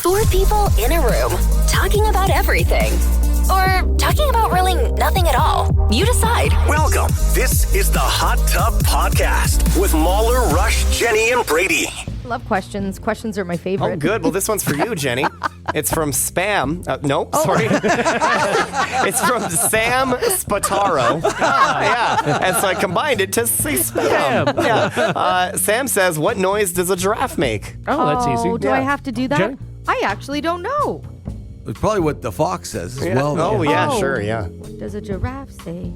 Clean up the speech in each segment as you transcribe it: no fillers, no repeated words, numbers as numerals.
Four people in a room talking about everything. Or talking about really nothing at all. You decide. Welcome. This is the Hot Tub Podcast with Mahler, Rush, Jenny, and Brady. Love questions. Questions are my favorite. Oh, good. Well, this one's for you, Jenny. It's from Spam. Sorry. It's from Sam Spataro. Yeah. And so I combined it to say Spam. Yeah. Sam says, what noise does a giraffe make? Oh, that's easy. Do I have to do that? Jenny? I actually don't know. It's probably what the fox says as well. Oh, yeah, Oh. sure, yeah. What does a giraffe say?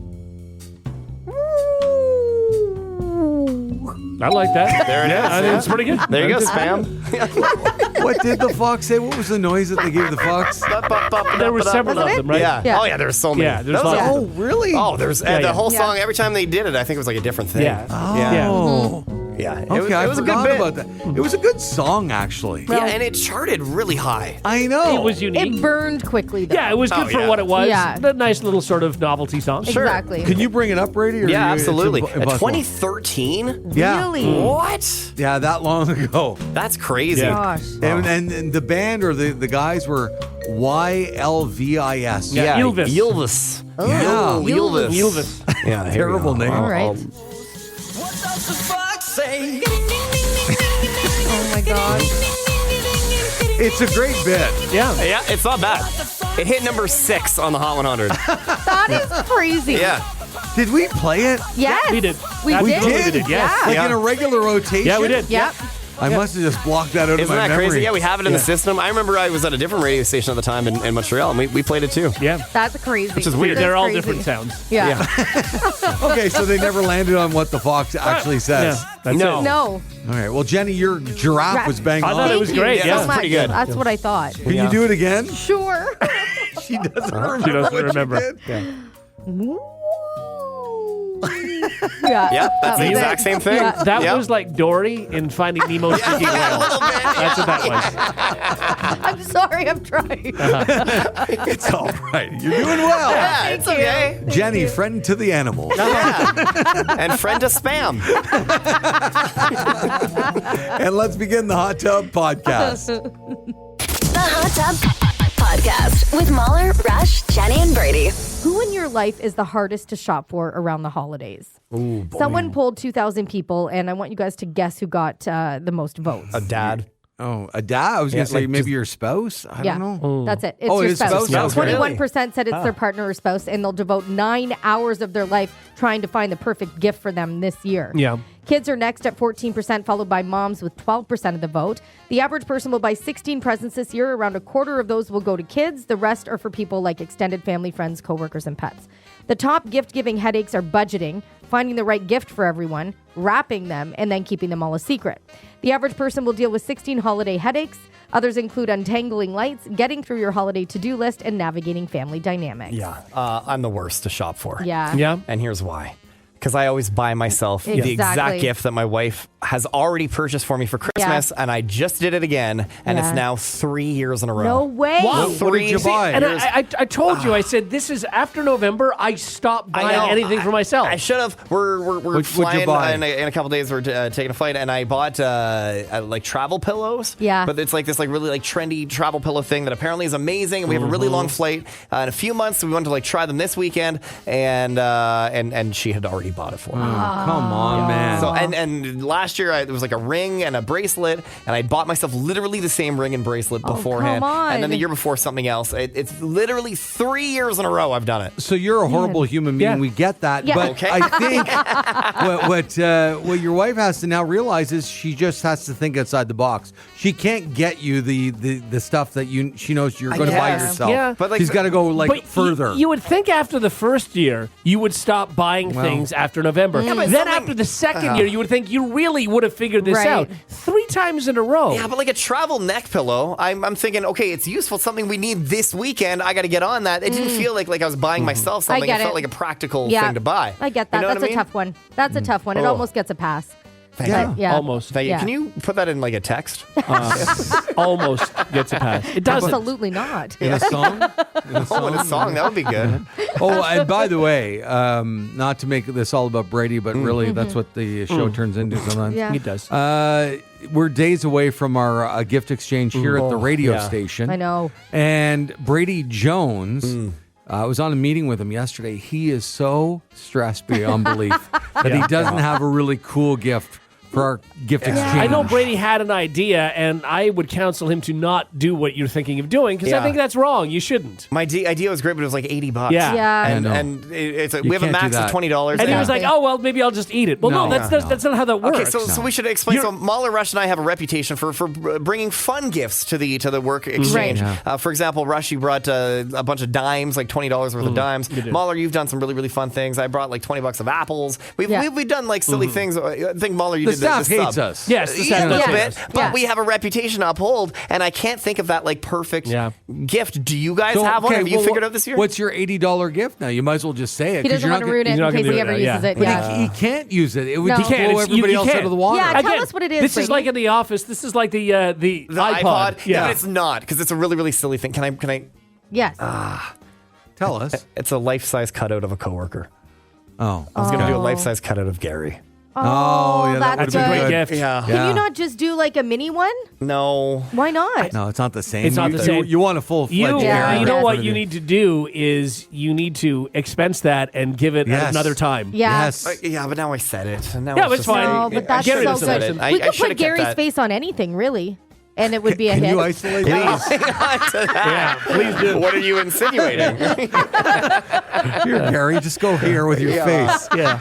I like that. There it is, I think it's pretty good. There you go, Spam. What did the fox say? What was the noise that they gave the fox? There were several of them, right? Yeah. Yeah. Oh, yeah, there were so many. Yeah, there's Those- lots. Oh, really? Oh, there's Yeah, the yeah. whole Yeah. song. Every time they did it, I think it was like a different thing. Yeah. Oh. Yeah. It Okay, I was a good forgot bit. about that. It was a good song, actually. Yeah, and it charted really high. I know. It was unique. It burned quickly, though. Yeah, it was good Oh, for yeah. what it was. Yeah. A nice little sort of novelty song. Exactly. Can you bring it up, Brady? Or Yeah, it's absolutely. impossible? 2013? Yeah. Really? What? Yeah, that long ago. That's crazy. Yeah. Gosh. And the band or the guys were YLVIS. Yeah. Ylvis. Ylvis. Oh, Yeah. Ylvis. Ylvis. Yeah, here we Terrible go. name. All right. What does the fox say? Oh, my God. It's a great bit. Yeah. Yeah, it's not bad. It hit number 6 on the Hot 100. That is crazy. Yeah. Did we play it? Yes. We did. We Absolutely did. we did, yes. Yeah. Like Yeah. in a regular rotation? Yeah, we did. Yep. I must have just blocked that out Isn't of my that memory. crazy? Yeah, we have it in the system. I remember I was at a different radio station at the time in Montreal, and we played it too. Yeah. That's crazy. Which is weird. That's They're all crazy. different sounds. Yeah. Okay, so they never landed on what the fox actually says. Yeah. That's No. it. No. All right. Well, Jenny, your giraffe was bang I on. thought it was Thank you great, so yeah. That's much. pretty good. That's what I thought. Can you do it again? Sure. She doesn't remember. She doesn't what you remember. did. Yeah. Yeah, that's the was exact it. same thing. Yeah. That Yeah. was like Dory in Finding Nemo speaking whale. That's what that was. I'm sorry. I'm trying. It's all right. You're doing well. Yeah, it's okay. Jenny, friend to the animals. Yeah. And friend to Spam. And let's begin the Hot Tub Podcast. The Hot Tub Podcast with Mahler, Rush, Jenny, and Brady. Who in your life is the hardest to shop for around the holidays? Ooh, boy. Someone polled 2,000 people, and I want you guys to guess who got the most votes. A dad. Oh, a dad? I was going to say like maybe just- your spouse? I Yeah, don't know. that's it. It's Oh, your it's spouse. spouse? Really? 21% said it's their partner or spouse, and they'll devote 9 hours of their life trying to find the perfect gift for them this year. Yeah. Kids are next at 14%, followed by moms with 12% of the vote. The average person will buy 16 presents this year. Around a quarter of those will go to kids. The rest are for people like extended family, friends, coworkers, and pets. The top gift-giving headaches are budgeting, finding the right gift for everyone, wrapping them, and then keeping them all a secret. The average person will deal with 16 holiday headaches. Others include untangling lights, getting through your holiday to-do list, and navigating family dynamics. Yeah. I'm the worst to shop for. Yeah. Yeah. And here's why. Because I always buy myself the Exactly. exact gift that my wife has already purchased for me for Christmas, and I just did it again, and it's Yeah. now 3 years in a row. No way. Wow. What did you buy? And I told you, I said, this is after November, I stopped I buying know. anything for myself. I should have. We're What'd you flying buy? in a couple days. We're taking a flight, and I bought like travel pillows. Yeah. But it's like this really trendy travel pillow thing that apparently is amazing. And we have a really long flight in a few months. So we wanted to try them this weekend, and she had already bought it for me. Come on, man. So and last year it was like a ring and a bracelet, and I bought myself literally the same ring and bracelet beforehand. come on. And then the year before something else. It's literally 3 years in a row I've done it. So you're a horrible human being. Yeah. We get that. Yeah. But Okay. I think what your wife has to now realize is she just has to think outside the box. She can't get you the stuff that she knows you're going to buy guess. yourself. Yeah. But, like, she's got to go But further. You would think after the first year, you would stop buying things after November. but Then something- after the second year, you would think you really would have figured this Right. out 3 times in a row. Yeah, but like a travel neck pillow, I'm thinking, okay, it's useful. It's something we need this weekend. I got to get on that. It didn't feel like I was buying myself something. get It felt it. like a practical Yeah. thing to buy. I get that. You know That's what I a mean? tough one. That's a tough one. It Oh. almost gets a pass. Thank Yeah. you. Yeah. Almost. Thank you. Yeah. Can you put that in like a text? Almost gets a pass. It doesn't. Absolutely not. in a song? Oh, in a song. That would be good. Oh, and by the way, not to make this all about Brady, but really that's what the show turns into sometimes. Yeah. It does. we're days away from our gift exchange here at the radio station. I know. And Brady Jones, I was on a meeting with him yesterday. He is so stressed beyond belief that he doesn't have a really cool gift for our gift exchange. I know Brady had an idea, and I would counsel him to not do what you're thinking of doing because I think that's wrong. You shouldn't. My idea was great, but it was like $80. Yeah. Yeah. And we have a can't max do of that. $20. And he was like, "Oh well, maybe I'll just eat it." Well, no, No. that's not how that works. Okay, so we should explain. So Mahler, Rush, and I have a reputation for bringing fun gifts to the work exchange. Right. For example, Rush, you brought a bunch of dimes, like $20 worth of dimes. Mahler, you've done some really, really fun things. I brought like $20 of apples. We've done like silly things. I think Mahler, you The did staff the hates sub. us. Yes, A little bit, but Yeah. we have a reputation to uphold, and I can't think of that like perfect gift. Do you guys So, have one? okay, Have you well, figured out this year? What's your $80 gift now? You might as well just say it. He 'cause doesn't you're want not to ruin it he's in not case gonna he do ever that, uses it. But Yeah. he can't use it. It would No. just He can't. blow It's- you everybody else can't. out of the water. Yeah, tell Again, us what it is, This is Brady. like in the office. This is like the the iPod? Yeah, but it's not, because it's a really, really silly thing. Can I? Yes. Tell us. It's a life-size cutout of a coworker. Oh. I was going to do a life-size cutout of Gary. Oh, yeah, that that's would be Great good. good. gift. Yeah. Can you not just do like a mini one? No. Why not? No, it's not the same. It's not the same. You want a full-fledged You Gary know in what front of you need to do is you need to expense that and give it Yes. another time. Yeah. Yes. Yeah, but now I said it. And now Yeah, it's but it's just fine. No, like- but that's Gary so doesn't good. listen. We I could should've put kept Gary's that. face on anything, really, and it would be a Can hit. you isolate that? Yeah, please do. What are you insinuating? Here, Gary, just go here with your face. Yeah,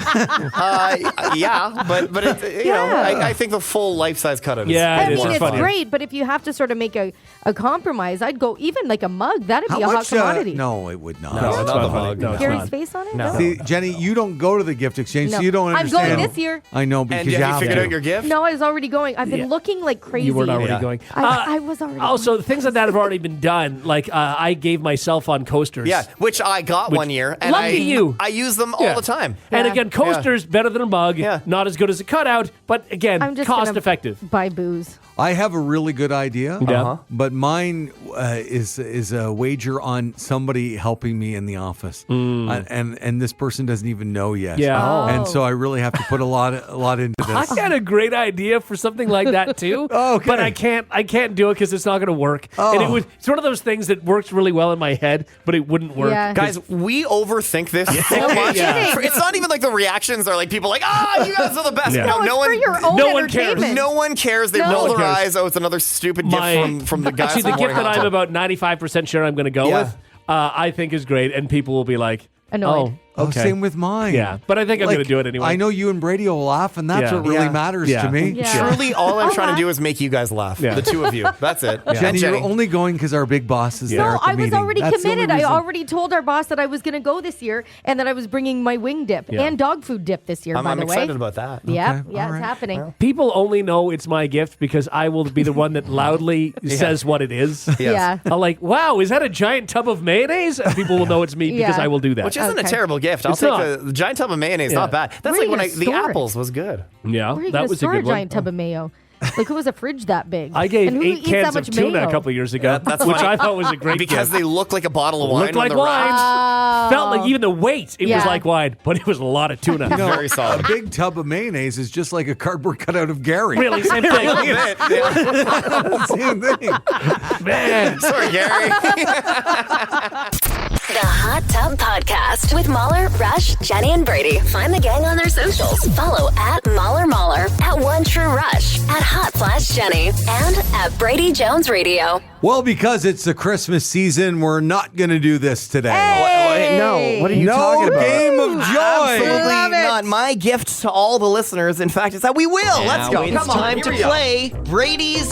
Yeah, but it, you know, I think the full life-size cutout is Yeah, I it mean, is. it's funny. great, but if you have to sort of make a compromise, I'd go even like a mug. That'd be How a hot much? commodity. No, it would not. No, it's not not the funny. mug. No, it's Gary's not. face on it? No. See, Jenny, you don't go to the gift exchange, No. so you don't I'm understand. going this year. I know, because And you have you have figured to. out your gift? No, I was already going. I've been Yeah. looking like crazy. You weren't already Yeah. going. I was already. Also, things like that have already been done. Like I gave my cell phone coasters. Yeah, which I got one year. And Lucky you. I use them all Yeah. the time. And Yeah. again, coasters better than a mug. Yeah. Not as good as a cutout, but again, I'm just cost gonna effective. Buy booze. I have a really good idea. Yeah. But mine is a wager on somebody helping me in the office, and this person doesn't even know yet. Yeah. Oh. And so I really have to put a lot into I this. got a great idea for something like that too. Okay. But I can't do it because it's not going to work. And it's one of those things that works really well in my head, but it wouldn't work. Yeah. Guys, we overthink this so much. Yeah. It's not even like the reactions are like people like, you guys are the best. Yeah. No, it's for your own no one cares. entertainment. No one cares. They No. roll No one their cares. eyes. Oh, it's another stupid gift from the guy. Actually, the gift that I'm about 95% sure I'm going to go Yeah. with, I think is great, and people will be like, Annoyed. Oh, okay. same with mine. Yeah, but I think I'm Like, going to do it anyway. I know you and Brady will laugh, and that's Yeah. what really Yeah. matters Yeah. to me. Yeah. Truly, all I'm I'll trying to laugh. do is make you guys laugh. Yeah. The two of you. That's it. And Jenny, you're Jenny. only going because our big boss is there No, at the I was meeting. already That's the only committed. I reason. already told our boss that I was going to go this year and that I was bringing my wing dip Yeah. and dog food dip this year, I'm by the way. excited about that. Yeah, Okay, yeah, all it's right. happening. People only know it's my gift because I will be the one that loudly says what it is. Yes. Yeah. I'm like, wow, is that a giant tub of mayonnaise? And people will know it's me because Yeah. I will do that. Which isn't a Okay. terrible gift. I'll It's take not. the giant tub of mayonnaise. Yeah. Not bad. That's Where are like you when gonna the store it? apples was good. yeah, Where are you that going to was a store a good one. giant tub of mayo? Like, who has a fridge that big? I gave And who 8 eats cans that of much tuna mayo? a couple of years ago, That's which funny. I thought was a great Because gift. they look like a bottle of wine. Looked like when they're wrapped. wine. Felt like even the weight, it was Yeah. like wine, but it was a lot of tuna. Very solid. A big tub of mayonnaise is just like a cardboard cutout of Gary. Really, same thing. Same thing. Man. Sorry, Gary. The Hot Tub Podcast with Mahler, Rush, Jenny, and Brady. Find the gang on their socials. Follow at Mahler, at One True Rush, at Hot Flash Jenny, and at Brady Jones Radio. Well, because it's the Christmas season, we're not going to do this today. Hey! No, what are you No talking about? game of joy. Absolutely Love it. not. My gift to all the listeners, in fact, is that we will. Let's go. It's Come on, time here to we go. play Brady's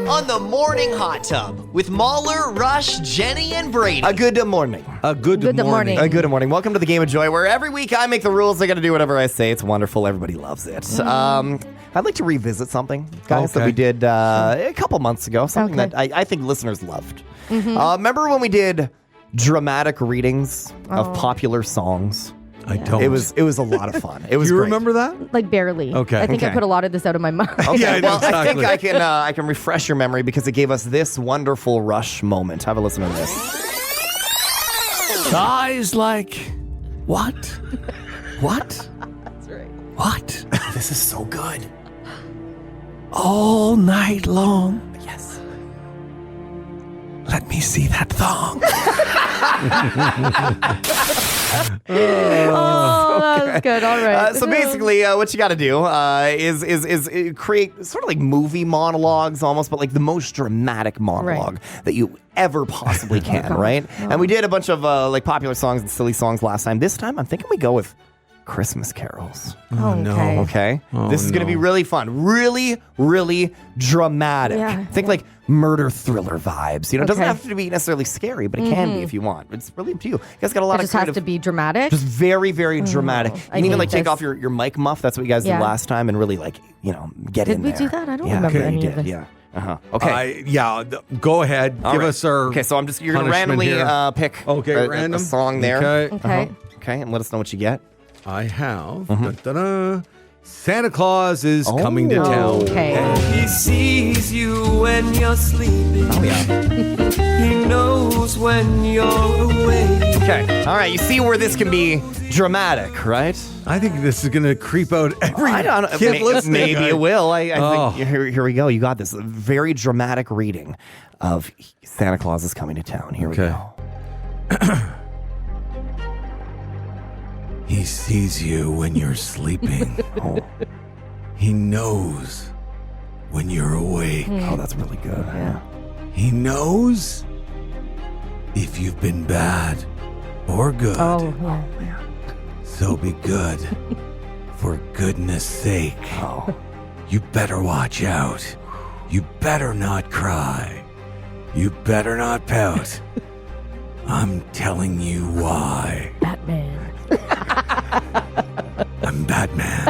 on the morning hot tub with Mahler, Rush, Jenny, and Brady. A good morning. A good, Good morning. A good morning. Welcome to the Game of Joy, where every week I make the rules. I got to do whatever I say. It's wonderful. Everybody loves it. I'd like to revisit something, guys, that Okay. we did a couple months ago. Something Okay. that I think listeners loved. Remember when we did dramatic readings of popular songs? I don't. It was a lot of fun. It was. Do you great. remember that? Like, barely. Okay. I think I Okay. put a lot of this out of my mouth. Okay, Yeah, well, exactly. I think I can refresh your memory because it gave us this wonderful Rush moment. Have a listen to this. Eyes like what? What? That's right. What? This is so good. All night long. Yes. Let me see that thong. Oh, that was good. All right. So basically, what you got to do is create sort of like movie monologues almost, but like the most dramatic monologue that you ever possibly can, right? And we did a bunch of like popular songs and silly songs last time. This time, I'm thinking we go with Christmas carols. Oh, no. Okay? Oh, this is going to be really fun. Really, really dramatic. Yeah, Think like murder thriller vibes. You know, it doesn't Okay. have to be necessarily scary, but it can be if you want. It's really up to you. You guys got a lot It of just has creative... to be dramatic. Just very, very dramatic. You I can even hate like take this. off your mic muff. That's what you guys did Yeah. last time, and really like get Did in we there. do that? I don't yeah, remember okay, any you of did. this. Yeah. Okay. Go ahead. All Give right. us our. Okay, so you're gonna punishment randomly here. pick Okay, a random song there. Okay. Okay. Okay, and let us know what you get. I have. Da-da-da. Santa Claus is coming to town. Okay. He sees you when you're sleeping. Oh yeah. He knows when you're awake. Okay. All right. You see where this can be dramatic, right? I think this is going to creep out every I don't know. kid listening. Maybe it will. I Oh. think here we go. You got this. A very dramatic reading of Santa Claus is coming to town. Here we Okay. go. He sees you when you're sleeping. He knows when you're awake. Oh, that's really good. Yeah. He knows if you've been bad or good. Oh, yeah. So be good. For goodness sake. Oh. You better watch out. You better not cry. You better not pout. I'm telling you why. Batman. I'm Batman.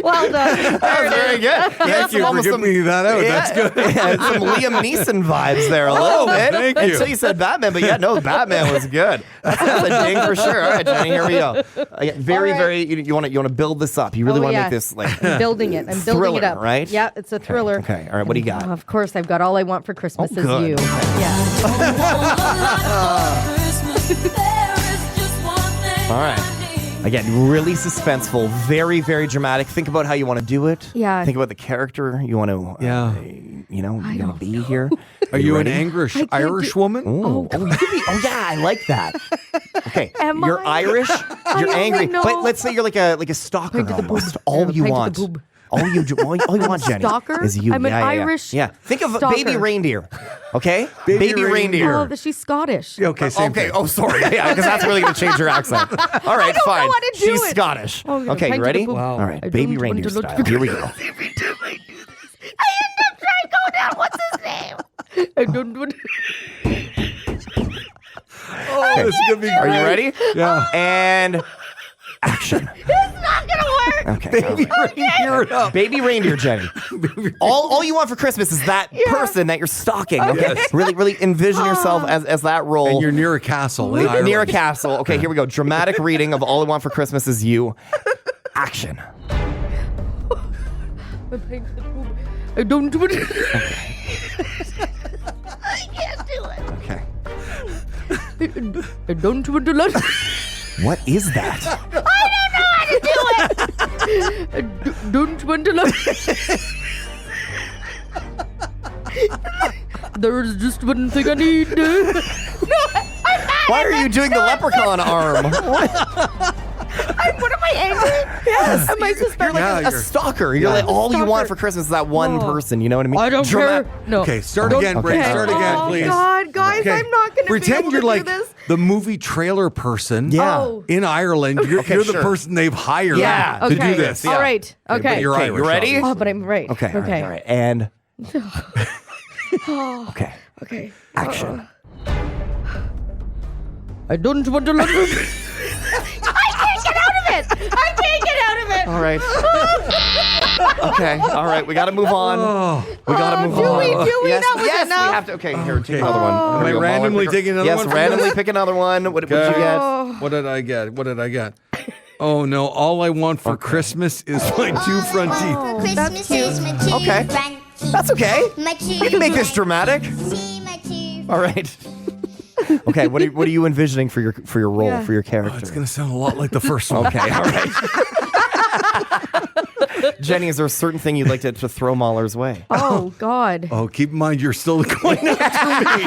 Well done. That was very good. Thank you for giving me that out. That's good. Yeah, some Liam Neeson vibes there a little bit. thank you. Until you said Batman, but yeah, no, Batman was good. That's a ding for sure. All right, Jenny, here we go. Very, All right. very. You want to build this up. You really want to make this like I'm building it. I'm building thriller, it up. right? Yeah, it's a thriller. Okay. All right. What do you got? Of course, I've got All I Want for Christmas Is good. You. Yeah. All right. Again, really suspenseful, very, very dramatic. Think about how you want to do it. Yeah. Think about the character you want to, you want to be here. Are you an ready? Irish woman? Oh, you could be. Oh, yeah, I like that. Okay, Am you're I? Irish. You're only angry, know- but let's say you're like a stalker. Point to the boob. Almost. All you Point to the want. boob. All you want, Jenny, stalker? is you. I'm an yeah, yeah, yeah. Irish Yeah. Think of stalker. baby reindeer. Okay, Baby reindeer. Oh, but she's Scottish. Okay, same Okay. thing. Oh, sorry. Yeah, because that's really going to change your accent. All right, don't know fine. how to do She's it. Scottish. Oh, Okay, point you to ready? the boob. All right, I baby don't want reindeer to look- style. Here we go. I end up trying to go down. What's his name? I don't want Oh, this is going to be Are great. you ready? Yeah. And action. It's not gonna work. Okay. Baby reindeer it up. Baby reindeer, Jenny. All you want for Christmas is that person that you're stalking. Okay. Yes. Really envision yourself as that role. And you're near a castle in Ireland. near a castle. Okay, here we go. Dramatic reading of All I Want for Christmas Is You. Action. I don't do it. Okay. I don't want to learn. What is that? I don't want to learn. There's just one thing I need. Why are you doing the leprechaun arm? What am I angry? Yes. Am I suspect? You're like Yeah, a you're- stalker. You're like, all you Stalker. want for Christmas is that one Oh. person. You know what I mean? I don't Drama- care. No. Okay, start again, Brady. Okay. Start again, Oh, please. God, guys, Okay. I'm not going to Pretend be you're able to like do this. the movie trailer person. Yeah. Oh. In Ireland, you're, Okay, you're the sure. person they've hired Yeah. to Okay. do this. All right. but Okay. you're Okay, Irish, you ready? obviously. Oh, but I'm right. Okay. Okay. All right. And. Okay. Okay. Action. I don't want to learn. I can't get out of it. I can't get out of it. All right. Okay. All right. We got to move on. We got to move do on. we? Do we? Yes, That was yes, enough? we have to. Okay. Here, take Okay. another one. Am Here I we go. randomly Mahler, taking another yes, one from randomly this? pick another one. What did you Okay. get? What did I get? What did I get? Oh no! All I want for Christmas is my two front teeth. That's cute. Okay. That's okay. My two You can make this dramatic. See my two All right. Okay, what are you envisioning for your role, Yeah. for your character? It's going to sound a lot like the first one. Okay, all right. Jenny, is there a certain thing you'd like to throw Mahler's way? Oh, God. Oh, keep in mind, you're still going after me.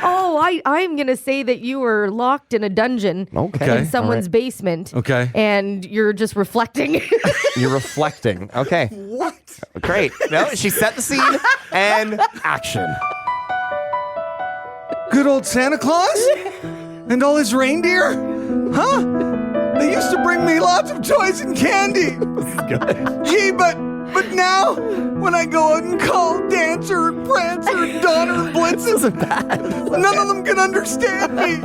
Oh, I'm going to say that you were locked in a dungeon Okay. in someone's basement. Okay. And you're just reflecting. You're reflecting. Okay. What? Great. No, she set the scene and action. Good old Santa Claus? And all his reindeer? Huh? They used to bring me lots of toys and candy. Gee, but now, when I go out and call Dancer and Prancer and Donner and Blitzen, none of them can understand me.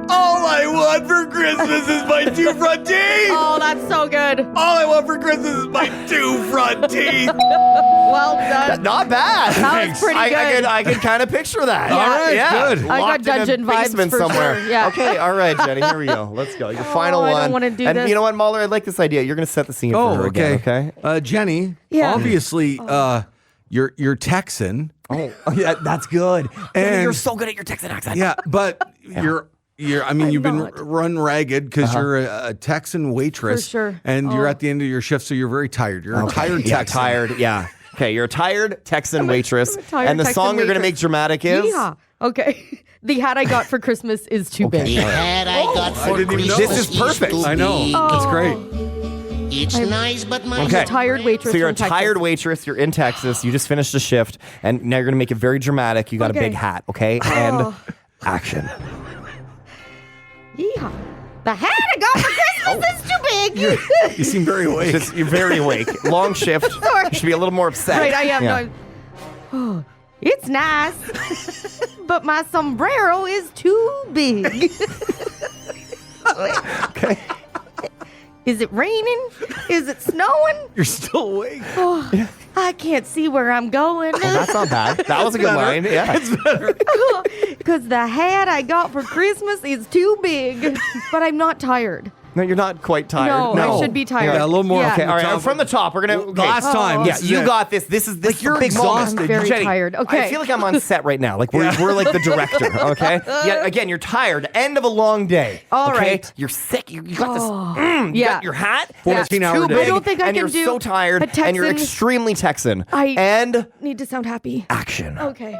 All I want for Christmas is my 2 front teeth. Oh, that's so good. All I want for Christmas is my 2 front teeth. Well done. Not bad. That was pretty good. I could kind of picture that. Yeah. All right, Yeah. good. I got Locked in a dungeon vibes basement for somewhere. sure, yeah. Okay, all right, Jenny, here we go. Let's go. Your final I one. don't wanna do and this. you know what, Mahler? I like this idea. You're going to set the scene for Oh, her okay. again, okay? Jenny, Yeah. obviously, you're Texan. Oh, yeah, that's good. And- you're so good at your Texan accent. Yeah, but you've been not. run ragged because you're a Texan waitress. For sure. And you're at the end of your shift, so you're very tired. You're a tired Yeah, Texan. tired. Yeah. Okay, you're a tired Texan waitress. I'm a tired and the Texan song you're going to waitress. make dramatic is? Yeah. Okay. The hat I got for Christmas is too big. Hat I got for didn't even know. Christmas This is perfect. too I know. big. It's great. It's nice, but my Okay. Tired waitress. So you're a from Texas. tired waitress. You're in Texas. You just finished a shift, and now you're going to make it very dramatic. You got a Okay. big hat, okay? And action. Yeehaw. The hat I got for Christmas is too big. You seem very awake. You're very awake. Long shift. Sorry. You should be a little more upset. Right, I am. Yeah. No, oh, it's nice, but my sombrero is too big. Okay. Is it raining? Is it snowing? You're still awake. Oh, I can't see where I'm going. That's not bad. That was a good line. Yeah. Because the hat I got for Christmas is too big, but I'm not tired. No, you're not quite tired. No, I should be tired. Yeah, a little more. Yeah. Okay, all right. Top. From the top, we're gonna. Okay. Last time. Yeah, this is you it. got this. This is Like, a you're big moment. exhausted. I'm very Jenny, tired. Okay. I feel like I'm on set right now. Like we're like the director. Okay. Yeah. Again, you're tired. End of a long day. All okay? right. You're sick. You got this. You Yeah. got your hat. 14-hour too day. big, I don't think I and can you're do so tired, a and you're Texan- extremely Texan. I- And Need to sound happy. action. Okay.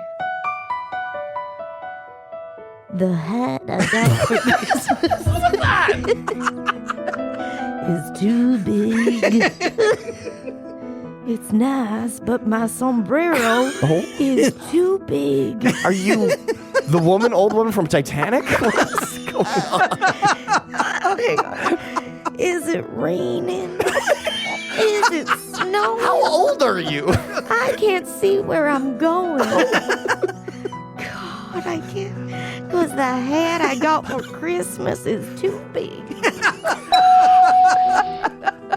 The hat I got for Christmas is too big. It's nice, but my sombrero is too big. Are you the old woman from Titanic? What's going on? Okay. Is it raining? Is it snowing? How old are you? I can't see where I'm going. God, I can't. Because the hat I got for Christmas is too big.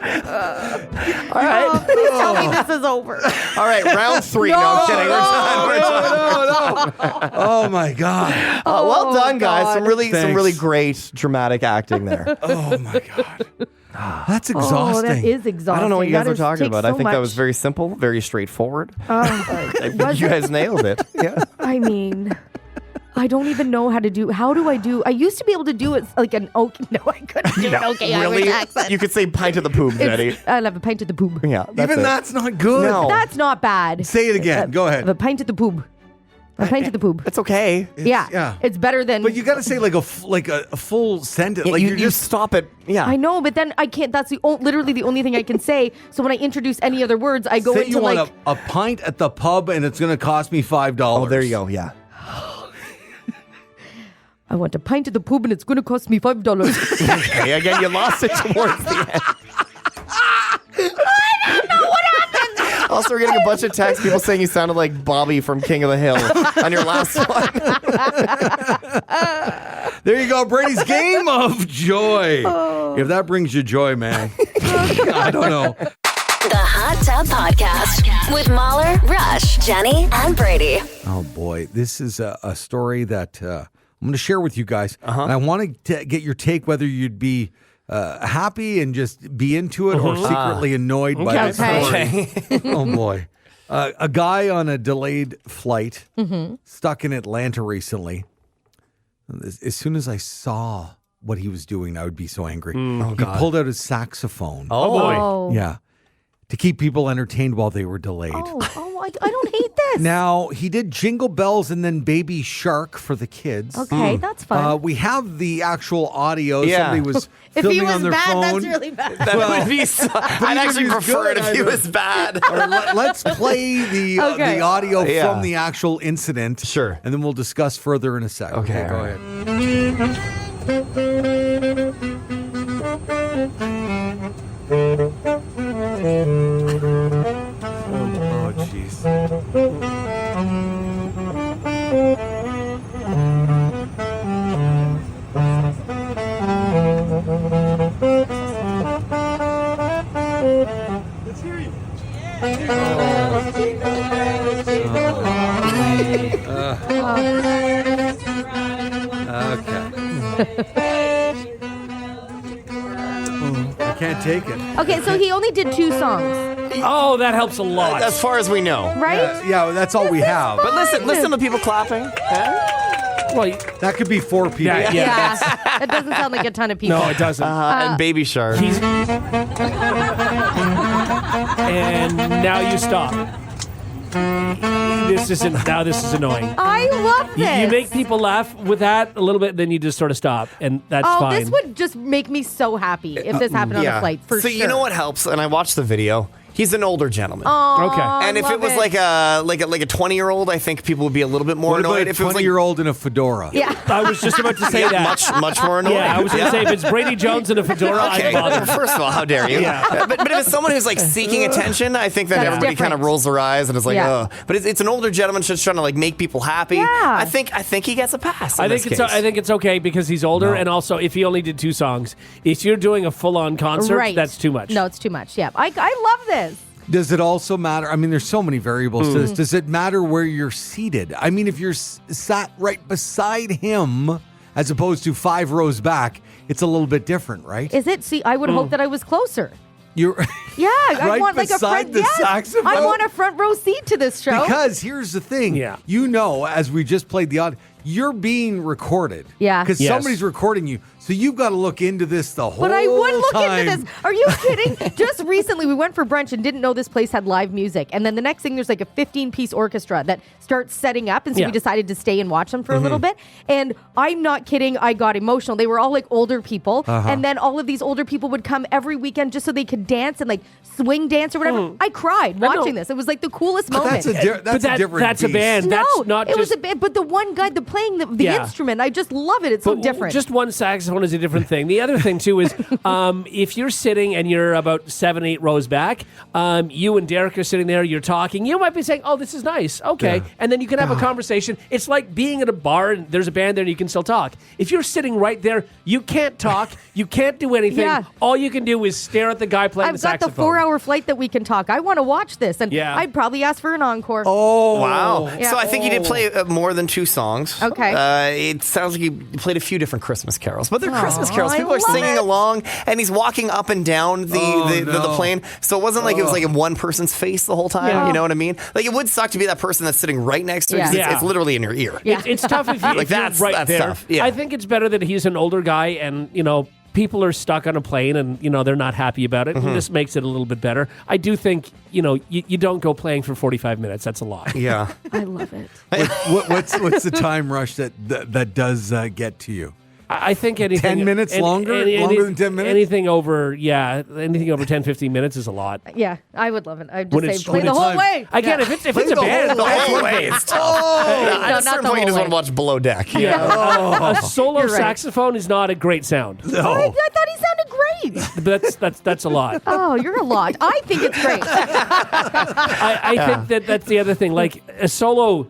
All right. Please tell me this is over. All right. Round 3. No, I'm kidding. We're done. We're done. Oh my God. Well done, guys. God. Some really Thanks. great dramatic acting there. Oh my God. That's Oh, exhausting. that is exhausting. I don't know what you guys That are talking takes about. I so think that was much. very simple, very straightforward. Was You it? guys nailed it. Yeah. I mean, I don't even know how to do. How do I do? I used to be able to do it like an okay. No, I couldn't do an okay really? Irish accent. You could say pint of the poop, Jenny. I'll have a pint of the poop. Yeah. That's Even it. that's not good. No. That's not bad. Say it again. Go I have ahead. a pint of the poop. A pint of the poop. It's okay. Yeah. It's better than. But you got to say like a full sentence. Like you you're just just stop it. Yeah. I know, but then I can't. That's literally the only thing I can say. So when I introduce any other words, I go say into you want like. a pint at the pub and it's going to cost me $5. Oh, there you go. Yeah. I want a pint of the poop, and it's going to cost me $5. Okay, again, you lost it towards the end. Also, we're getting a bunch of texts, people saying you sounded like Bobby from King of the Hill on your last one. There you go, Brady's game of joy. If that brings you joy, man. I don't know. The Hot Tub Podcast with Mahler, Rush, Jenny, and Brady. Oh boy, this is a story that I'm going to share with you guys, and I want to get your take whether you'd be happy and just be into it or secretly annoyed by this Okay. story. Oh boy. A guy on a delayed flight stuck in Atlanta recently. As soon as I saw what he was doing, I would be so angry. He pulled out his saxophone. Oh, boy. Oh. Yeah. To keep people entertained while they were delayed. I don't hate this. Now, he did Jingle Bells and then Baby Shark for the kids. Okay, that's fun. We have the actual audio. Yeah. Somebody was if filming he was on their bad, phone. that's really bad. That would be I'd actually he was prefer it good, if he I was bad. All right, let's play the audio Yeah. from the actual incident. Sure. And then we'll discuss further in a second. Okay, Go all ahead. Oh, jeez. I can't take it. Okay, so he only did 2 songs, Oh, that helps a lot. As far as we know. right? Yeah, that's all we have. But listen to people clapping. Well, That could be 4 people. yeah. Yeah. It doesn't sound like a ton of people. No, it doesn't. And Baby Shark. He's and now you stop. This is annoying. I love this. You make people laugh with that a little bit, then you just sort of stop, and that's fine. This would just make me so happy if this happened on a flight, for so sure. you know what helps? And I watched the video. He's an older gentleman. Okay. And if it was like a 20-year-old, I think people would be a little bit more What about annoyed. a If it was like 20-year-old in a fedora? Yeah. I was just about to say yeah, that. much more annoyed. Yeah, I was going to say if it's Brady Jones in a fedora, Okay. I'd bother. First of all, how dare you? Yeah. But if it's someone who's like seeking attention, I think that That's everybody kind of different. rolls their eyes and is like, Yeah. oh. But it's an older gentleman just trying to like make people happy. Yeah. I think he gets a pass. I think it's okay because he's older, and also if he only did 2 songs, if you're doing a full-on concert, Right. that's too much. No, it's too much. Yeah. I love this. Does it also matter? I mean, there's so many variables to this. Does it matter where you're seated? I mean, if you're sat right beside him as opposed to 5 rows back, it's a little bit different, right? Is it? See, I would hope that I was closer. You're Yeah, I Right want like a beside front. the yes, saxophone? I want a front row seat to this show. because here's the thing. Yeah. You know, as we just played the audio, you're being recorded. Yeah. Because Yes. somebody's recording you. So you've got to look into this the whole But I would look time. into this. Are you kidding? Just recently, we went for brunch and didn't know this place had live music. And then the next thing, there's like a 15-piece orchestra that starts setting up. And so Yeah. we decided to stay and watch them for a little bit. And I'm not kidding. I got emotional. They were all like older people. And then all of these older people would come every weekend just so they could dance and like swing dance or whatever. I cried watching this. It was like the coolest But moment. that's a different That's a beast. band. no, That's not it just was a bit, but the one guy, playing the Yeah. instrument, I just love it. It's so But different. Just one saxophone is a different thing. The other thing too is if you're sitting and you're about 7-8 rows back, you and Derek are sitting there, you're talking, you might be saying, oh, this is nice. Okay. Yeah. And then you can have a conversation. It's like being at a bar and there's a band there and you can still talk. If you're sitting right there, you can't talk. You can't do anything. Yeah. All you can do is stare at the guy playing I've the got the saxophone. 4-hour flight that we can talk. I want to watch this, and Yeah. I'd probably ask for an encore. Oh. Wow. Yeah. So I think he did play more than 2 songs. Okay. It sounds like he played a few different Christmas carols, but they're Christmas carols. I People are love singing it. along, and he's walking up and down the no. plane. So it wasn't like it was like in one person's face the whole time. Yeah. You know what I mean? Like it would suck to be that person that's sitting right next to you. 'cause Yeah. It's literally in your ear. Yeah. It's tough if, you, Like if you're that's- right that's there. tough. Yeah. I think it's better that he's an older guy and, people are stuck on a plane and, they're not happy about it. And this makes it a little bit better. I do think, you don't go playing for 45 minutes. That's a lot. Yeah. I love it. What's the time rush that does get to you? I think anything 10 minutes longer? Longer than 10 minutes? Anything over 10, 15 minutes is a lot. Yeah, I would love it. I'd When just it's- say play when the it's whole time. way. Again, Yeah. if it's a the band, whole that's way. one thing. It's tough. At not a the certain point, whole you just want way. to watch Below Deck. Yeah. A solo You're right. saxophone is not a great sound. I thought he sounded great. That's a lot. Oh, you're a lot. I think it's great. I think that's the other thing. Like a solo,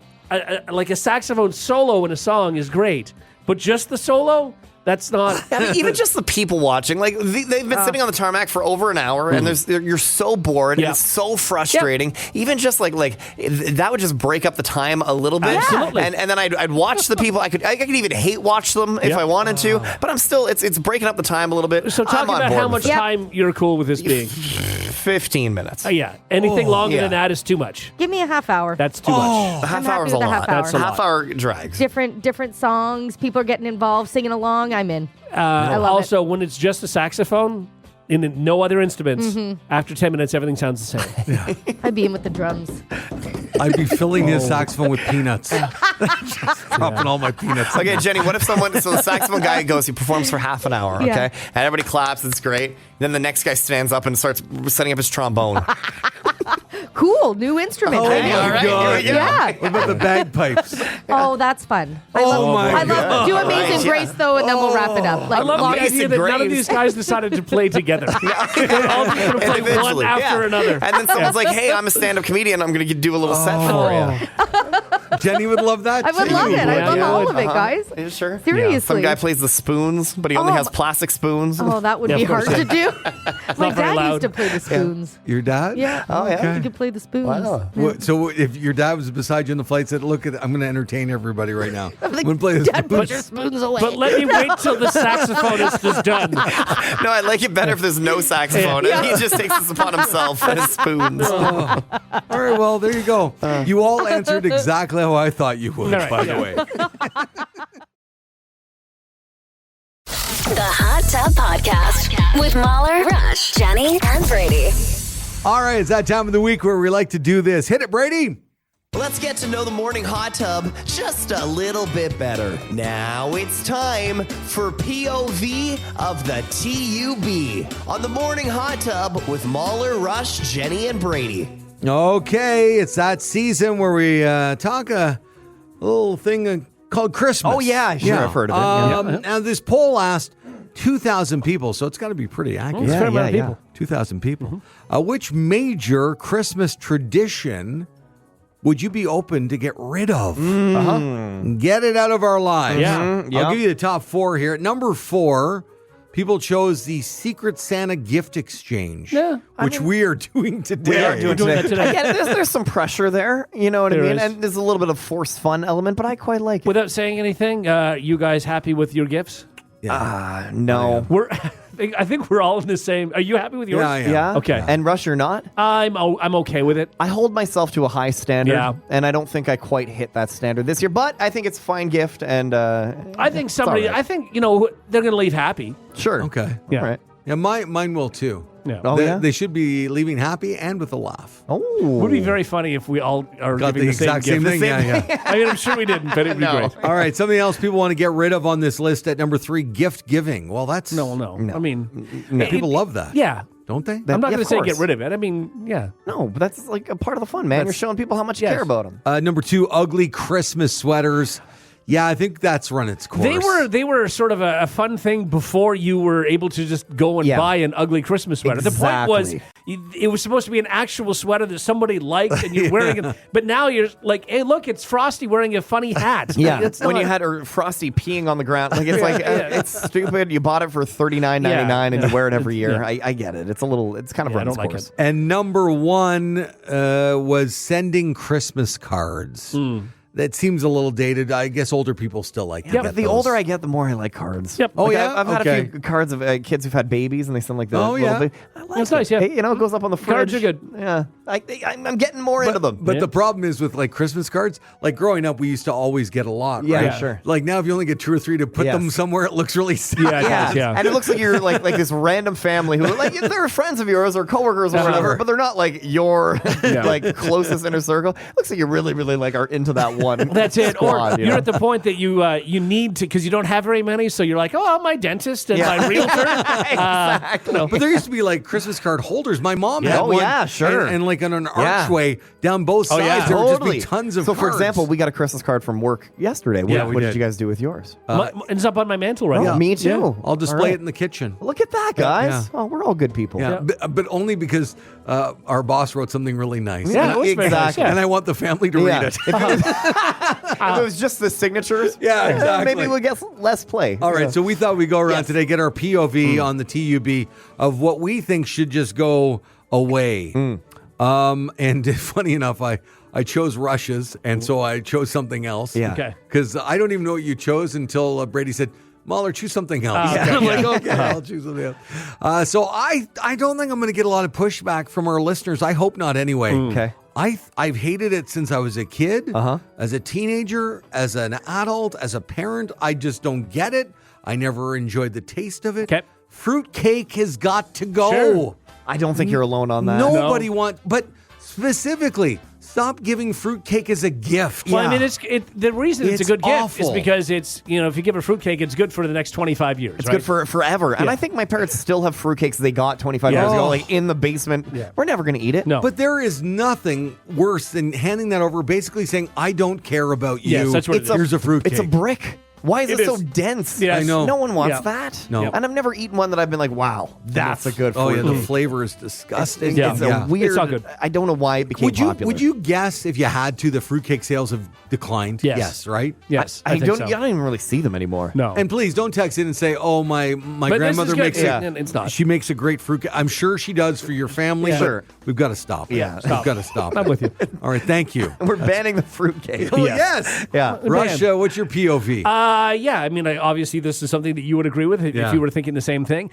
like a saxophone solo in a song is great, but just the solo, that's not. I mean, even just the people watching, like they've been sitting on the tarmac for over an hour, and you're so bored, Yeah. and it's so frustrating. Even just like that would just break up the time a little bit. Absolutely. And then I'd watch the people. I could even hate watch them if Yeah. I wanted to, but I'm still it's breaking up the time a little bit. So talk I'm on about board how with much it. time you're cool with this being. 15 minutes. Yeah. Anything longer yeah. than that is too much. Give me a half hour. That's too much. A half I'm happy hour is a with the lot. half hour. That's a lot. Half hour drags. Different songs. People are getting involved, singing along. I'm in. I love Also, when it's just a saxophone and no other instruments, after 10 minutes, everything sounds the same. I'd be in with the drums. I'd be filling his saxophone with peanuts. Just dropping all my peanuts. Okay, Jenny, what if so the saxophone guy goes, he performs for half an hour, okay? Yeah. And everybody claps, it's great. Then the next guy stands up and starts setting up his trombone. Cool. New instrument. Oh, baby. my all right, God. here we go. Yeah. What about the bagpipes? Oh, that's fun. My I love do Amazing Right, Grace though, and then we'll wrap it up. I love long- the idea that none of these guys decided to play together. They're all just going to play one Individually, after yeah. another. And then someone's like, hey, I'm a stand-up comedian. I'm going to do a little set for you. Jenny would love that. I would too. love it. I love Yeah. all of it, guys. Are you sure? Seriously. Some guy plays the spoons, but he only Oh, has plastic spoons. Oh, that would Yeah, be of course. hard to do. My not very dad loud. used to play the spoons. Your dad? Yeah. Oh, yeah? He could play the spoons. Wow. So if your dad was beside you in the flight, said, "Look, I'm going to entertain everybody right now. I'm Like, going to play this." Dad, put your spoons away. But let me wait till the saxophonist is done. No, I like it better if there's no saxophone. And he just takes this upon himself and his spoons. All right, well, there you go. You all answered exactly how I thought you would, All right, by yeah. the way. The Hot Tub Podcast with Mahler, Rush, Jenny, and Brady. All right, it's that time of the week where we like to do this. Hit it, Brady. Let's get to know the morning hot tub just a little bit better. Now it's time for POV of the TUB on the morning hot tub with Mahler, Rush, Jenny, and Brady. Okay, it's that season where we talk a little thing called Christmas. Oh, yeah, sure, I've heard of it. Now, this poll asked 2,000 people, so it's got to be pretty accurate. It's a fair amount of people. 2,000 people. Which major Christmas tradition would you be open to get rid of? Get it out of our lives. Yeah. I'll give you the top 4 here. At number 4, people chose the Secret Santa gift exchange, which we are doing today. We are doing doing that today. today. I get it. There's some pressure there. You know what I There mean? is. And there's a little bit of forced fun element, but I quite like it. Without saying anything, you guys happy with your gifts? No. We're. I think we're all in the same. Are you happy with yours? Yeah, I am. Yeah? Okay. And Rush, you're not? I'm okay with it. I hold myself to a high standard, Yeah. and I don't think I quite hit that standard this year, but I think it's a fine gift, and I think somebody. all right. I think they're going to leave happy. sure. Okay. Yeah. All right. Yeah, mine will too. Yeah. Oh, they, yeah? they should be leaving happy and with a laugh. Oh. Would be very funny if we all are Got giving the exact same gift. thing. Yeah. I mean, I'm sure we didn't, but it'd be great. All right, something else people want to get rid of on this list at number 3, gift giving. Well, that's No. I mean, people love that. yeah. Don't they? I'm not Yeah, going to of say course. get rid of it. I mean, yeah. No, but that's like a part of the fun, man. You're showing people how much you Yes. care about them. Number 2, ugly Christmas sweaters. Yeah, I think that's run its course. They were sort of a fun thing before you were able to just go and Yeah. buy an ugly Christmas sweater. The point was Exactly. it was supposed to be an actual sweater that somebody liked and you're wearing it. But now you're like, hey, look, it's Frosty wearing a funny hat. Yeah, It's when not- you had Frosty peeing on the ground, like it's like it's stupid. You bought it for $39.99 and you wear it every year. Yeah. I get it. It's kind of Yeah, I run its don't like course. it. And number 1 was sending Christmas cards. That seems a little dated. I guess older people still like to Yeah, get but the those. older I get, the more I like cards. Yep. Oh, Like, yeah? I've had Okay. a few cards of kids who've had babies, and they send like the Oh, little yeah. bit. I like That's it. nice, yeah. Hey, it goes up on the fridge. Cards are good. Yeah, I'm getting more into them. But Yeah. the problem is with like Christmas cards, like growing up, we used to always get a lot. Yeah, right? sure. Like now, if you only get 2 or 3 to put Yes. them somewhere, it looks really sad. Yeah, it yeah. does, yeah. And it looks like you're like this random family who like they're friends of yours or coworkers or whatever, Sure. but they're not like your like closest inner circle. It looks like you really, really like are into that one. That's it. Squad, Or you you're know? at the point that you need to, because you don't have very many, so you're like, oh, my dentist and my realtor. Exactly. But there used to be like Christmas card holders. My mom Yeah. had Oh, one. yeah, sure. And like on an Yeah. archway down both sides, yeah. there would just Totally. be tons of So, for cards. example, we got a Christmas card from work yesterday. Yeah, What, we what did. did you guys do with yours? It's up on my mantle right Oh, now. me too. I'll display All right. it in the kitchen. Look at that, guys. Yeah. Oh, we're all good people. Yeah, but only because our boss wrote something really nice. Yeah, and, it was very nice, exactly. yeah. and I want the family to Yeah. read it. If it was just the signatures, Yeah, exactly. maybe we'll get less play. All right, Yeah. so we thought we'd go around Yes. today, get our POV on the TUB of what we think should just go away. And funny enough, I chose Russia's, and so I chose something else. Yeah. Okay. Because I don't even know what you chose until Brady said, Mahler, choose something else. Okay. I'm like, okay, I'll choose something else. So I don't think I'm going to get a lot of pushback from our listeners. I hope not anyway. Okay. I've hated it since I was a kid, as a teenager, as an adult, as a parent. I just don't get it. I never enjoyed the taste of it. Okay. Fruitcake has got to go. Sure. I don't think you're alone on that. Nobody wants, but specifically, stop giving fruitcake as a gift. Well, I mean, the reason it's a good gift awful. is because it's, if you give a fruitcake, it's good for the next 25 years. It's right? good for forever. And Yeah. I think my parents still have fruitcakes they got 25 years ago, like in the basement. Yeah. We're never going to eat it. No. But there is nothing worse than handing that over, basically saying, I don't care about you. Yes, that's what it is. Here's a fruitcake. It's a brick. Why is it so is. dense? Yes. I know. No one wants Yeah. that. No. And I've never eaten one that I've been like, wow, that's a good fruit. Oh, yeah, the flavor is disgusting. Yeah. It's a weird. It's not good. I don't know why it became popular. Would you guess if you had to, the fruitcake sales have declined? Yes. Right? Yes, I think don't. so. I don't even really see them anymore. No. And please don't text in and say, "Oh, my But this grandmother is good. makes Yeah. it. It's not. She makes a great fruit. I'm sure she does for your family. Yeah. But Sure. we've got to stop. Yeah. We've got to stop. I'm with you. All right, thank you. We're banning the fruitcake. Oh Yes. yes. Yeah. Rush, what's your POV? Yeah, I mean, obviously, this is something that you would agree with if Yeah. you were thinking the same thing.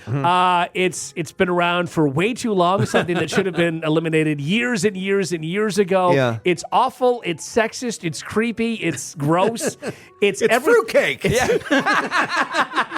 It's been around for way too long. Something that should have been eliminated years and years and years ago. Yeah. It's awful. It's sexist. It's creepy. It's gross. It's fruitcake.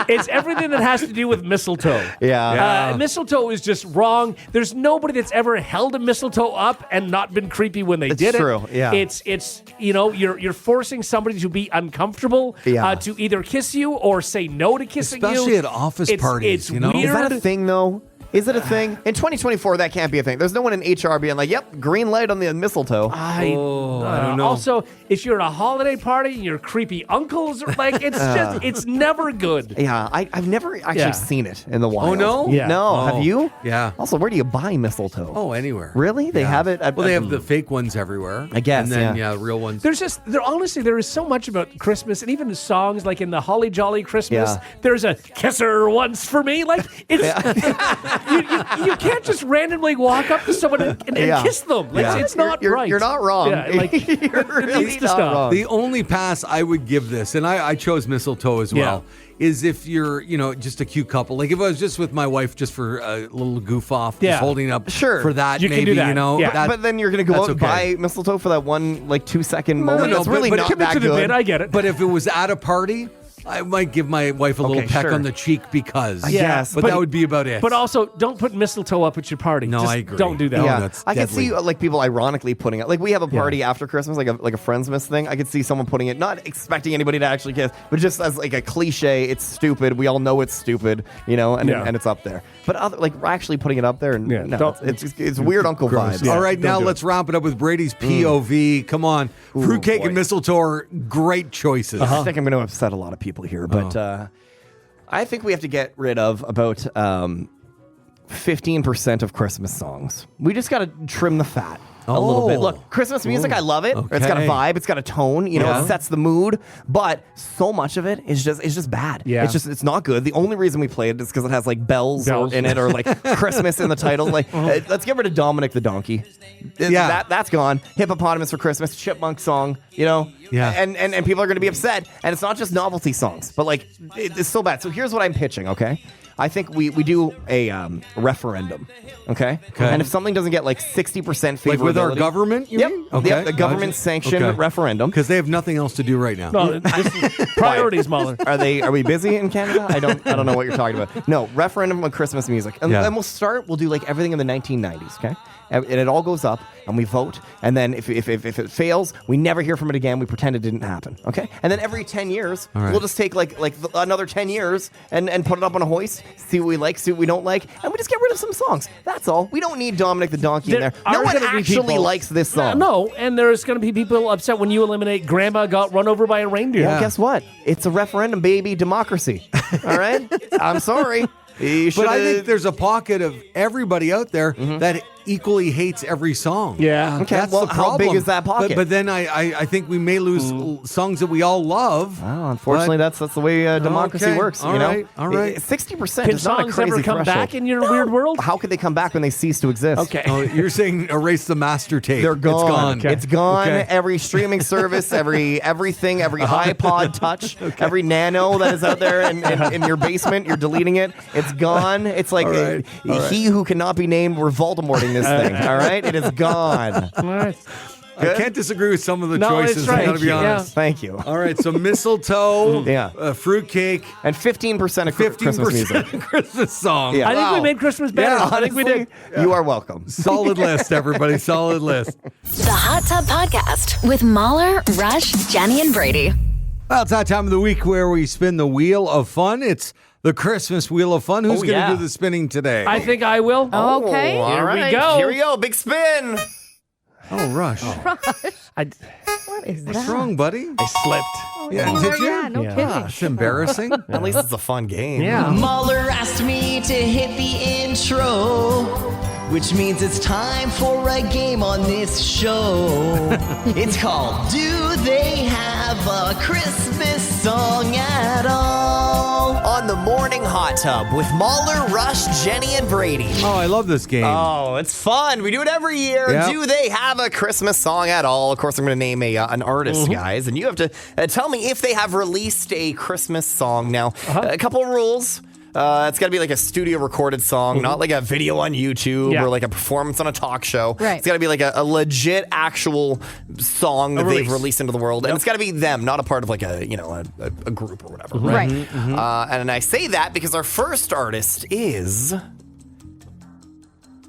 It's everything that has to do with mistletoe. Yeah. Mistletoe is just wrong. There's nobody that's ever held a mistletoe up and not been creepy when they did true, it. yeah. It's you're forcing somebody to be uncomfortable Yeah. to either kiss you or say no to kissing you. Especially at office parties, It's you know? weird. Is that a thing, though? Is it a thing? In 2024, that can't be a thing. There's no one in HR being like, yep, green light on the mistletoe. I don't know. Also, if you're at a holiday party and your creepy uncles are like, it's never good. Yeah, I've never actually Yeah. seen it in the wild. Oh, no? Yeah. No, Oh, have you? yeah. Also, where do you buy mistletoe? Oh, anywhere. Really? They have it at... Well, they have the fake ones everywhere. I guess, And then, yeah. real ones. There is so much about Christmas, and even the songs like in the Holly Jolly Christmas. Yeah. There's a kiss her once for me. Like it's you can't just randomly walk up to someone and Yeah. kiss them. Like, Yeah. it's not You're- right. you're not wrong. Yeah, like it really needs to not stop. wrong. The only pass I would give this, and I chose mistletoe as well, is if you're, just a cute couple. Like if I was just with my wife just for a little goof off, Yeah. just holding up Sure. for that, You can maybe, do that. Yeah. that- But then you're going to go that's out and okay. buy mistletoe for that one, 2-second moment. no, It's really but not Commit that to the good. bit. I get it. But if it was at a party, I might give my wife a little Okay, peck sure. on the cheek because. Yes, But that would be about it. But also, don't put mistletoe up at your party. No, Just I agree. Don't do that. No, Yeah, that's I could deadly. see people ironically putting it. Like we have a party after Christmas, like a Friendsmas thing. I could see someone putting it, not expecting anybody to actually kiss, but just as like a cliche. It's stupid. We all know it's stupid, and it's up there. But actually putting it up there, and Yeah, no, don't- it's weird uncle Gross. vibes. All right, don't now do it. let's wrap it up with Brady's POV. Come on. Fruitcake boy. and mistletoe are great choices. I think I'm going to upset a lot of people here, but I think we have to get rid of about 15% of Christmas songs. We just got to trim the fat a little bit. Look, Christmas music, I love it. It's got a Okay. vibe, it's got a tone, Yeah. it sets the mood, but so much of it is just bad. Yeah. It's not good. The only reason we play it is because it has like bells in it or like Christmas in the title. Like, let's get rid of Dominic the Donkey. Yeah. That's gone. Hippopotamus for Christmas, Chipmunk song, Yeah. and people are going to be upset. And it's not just novelty songs, but like it's so bad. So here's what I'm pitching, okay? I think we do a referendum, okay? And if something doesn't get like 60% favorability, Like with our government, you Yep. mean? Yep, the government-sanctioned referendum. Because they have nothing else to do right now. No, this is priorities, Mahler. Are we busy in Canada? I don't know what you're talking about. No, referendum on Christmas music. And Yeah. then we'll do like everything in the 1990s, okay? And it all goes up, and we vote, and then if it fails, we never hear from it again. We pretend it didn't happen, okay? And then every 10 years, right. we'll just take like another 10 years and put it up on a hoist, see what we like, see what we don't like, and we just get rid of some songs. That's all. We don't need Dominic the Donkey in there. No are one gonna be actually people- likes this song. No, and there's going to be people upset when you eliminate Grandma got run over by a reindeer. Well, guess what? It's a referendum, baby. Democracy. All right? I'm sorry. But I think there's a pocket of everybody out there that equally hates every song. Yeah. Okay, That's well, the how big problem. is that pocket? But then I think we may lose songs that we all love. Oh, unfortunately, that's the way democracy Okay. works. All you know? right, all right. 60% Can is not a songs crazy ever come threshold. back in your weird world? How could they come back when they cease to exist? Okay. Oh, you're saying erase the master tape. They're gone. It's gone. Okay. It's gone. Okay. Every streaming service, everything, every iPod Touch, every Nano that is out there in your basement, you're deleting it. It's gone. It's like All right. he who cannot be named. We're Voldemorting this thing. All right, it is gone. All right. I can't disagree with some of the No, choices. it's right. I gotta be Yeah. honest. Thank you. All right, so mistletoe, Yeah. fruitcake, And 15% of 15% Christmas music. Christmas song. Yeah. I think we Wow. made Christmas better. Yeah, I think we did. You are welcome. Solid list, everybody. Solid list. The Hot Tub Podcast with Mahler, Rush, Jenny, and Brady. Well, it's that time of the week where we spin the wheel of fun. It's the Christmas wheel of fun. Who's Oh, going to yeah. do the spinning today? I think I will. Okay. All Here we right. go. Here we go. Big spin. Oh, Rush. I What is What's that? wrong, buddy? slipped. Yeah, did you? Yeah, no Yeah. kidding. It's embarrassing. At least it's a fun game. Yeah. Mahler asked me to hit the intro, which means it's time for a game on this show. It's called Do They Have a Christmas Song at All? On the Morning Hot Tub with Mahler, Rush, Jenny, and Brady. Oh, I love this game. Oh, it's fun. We do it every year. Yep. Do they have a Christmas song at all? Of course, I'm going to name an artist, guys, and you have to tell me if they have released a Christmas song. Now, a couple of rules. It's got to be like a studio recorded song, not like a video on YouTube Yeah. or like a performance on a talk show. Right. It's got to be like a legit, actual song that they've release. released into the world, and it's got to be them, not a part of like a group or whatever. Right. And I say that because our first artist is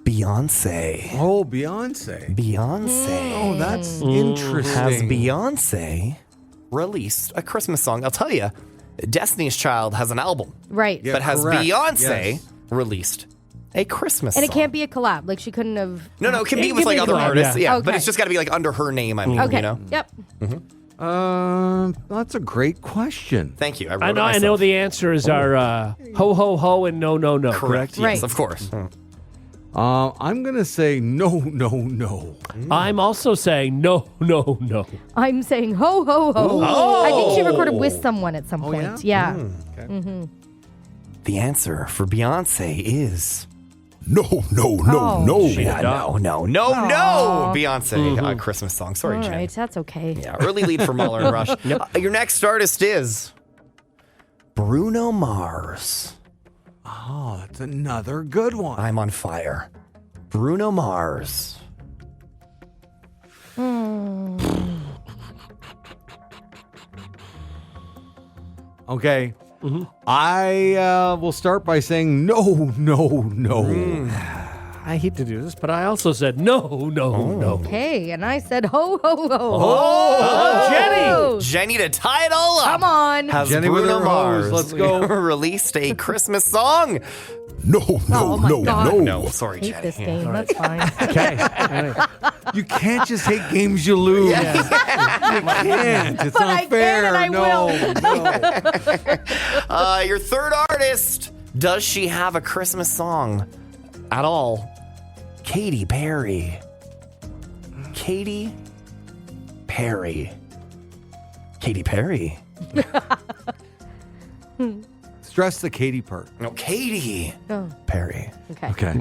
Beyonce. Oh, Beyonce. Beyonce. Oh, that's interesting. Has Beyonce released a Christmas song? I'll tell you, Destiny's Child has an album, Right. Yeah. but has correct. Beyonce Yes. released a Christmas And song? it can't be a collab. Like she couldn't have. No, it can be It with can like be other collab, artists. yeah. Yeah, but Okay. it's just got to be like under her name. I mean, Okay. you know. Yep. That's a great question. Thank you. I, wrote I it know. I know myself. the answers are ho ho ho and no no no. Correct. Right. Yes, of course. I'm going to say no, no, no. I'm also saying no no no. I'm saying ho ho ho. I think she recorded with someone at some point. yeah? Yeah. The answer for Beyonce is No, no, no, Oh. no. yeah, no. Beyonce Christmas song. Sorry, All Jen. right, that's okay. Yeah, early lead for Mahler and Rush. Your next artist is Bruno Mars. Oh, that's another good one. I'm on fire. Bruno Mars. Okay. I will start by saying no, no, no. I hate to do this, but I also said no no no. Okay, and I said ho ho ho. Oh, Jenny. Jenny to tie it all up. Come on. Has Jenny with Bruno her Mars hose. Let's go. released a Christmas song? No, no, Oh my no, God. no. No, sorry, Hate Jenny. this game. That's fine. Okay. You can't just hate games you lose. You can't. It's But not I can fair. and I no. Your third artist, does she have a Christmas song at all? Katy Perry. Katy Perry. Katy Perry. Stress the Katie part. No, Katy Oh, Perry. okay. Okay.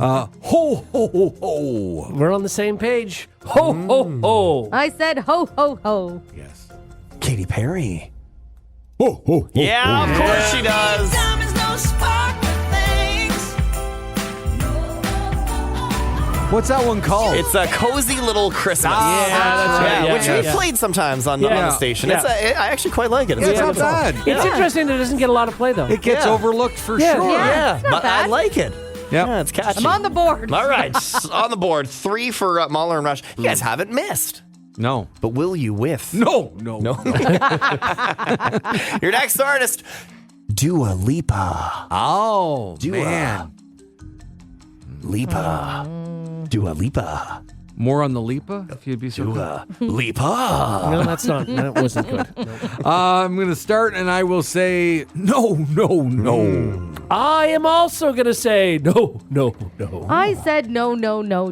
Ho, ho, ho, ho. We're on the same page. Ho ho ho. I said ho ho ho. Yes. Katy Perry. Oh, oh, oh, Yeah, of course she does. What's that one called? It's a cozy little Christmas. Yeah, that's right. Yeah, which yeah, we've yeah. played sometimes on the station. Yeah. I actually quite like it. Yeah, it's a not good song. bad. It's interesting that it doesn't get a lot of play though. It gets Yeah. overlooked for Yeah. sure. Yeah. it's not but I bad. like it. Yep. Yeah, it's catchy. I'm on the board. All right, on the board. 3 for Mahler and Rush. You guys haven't missed. No. But will you with? No. Your next artist, Dua Lipa. Oh, Dua. man. Lipa. Dua Lipa. More on the Lipa, if you'd be so good. Lipa. No, that wasn't good. No. I'm going to start, and I will say no. I am also going to say no. I said no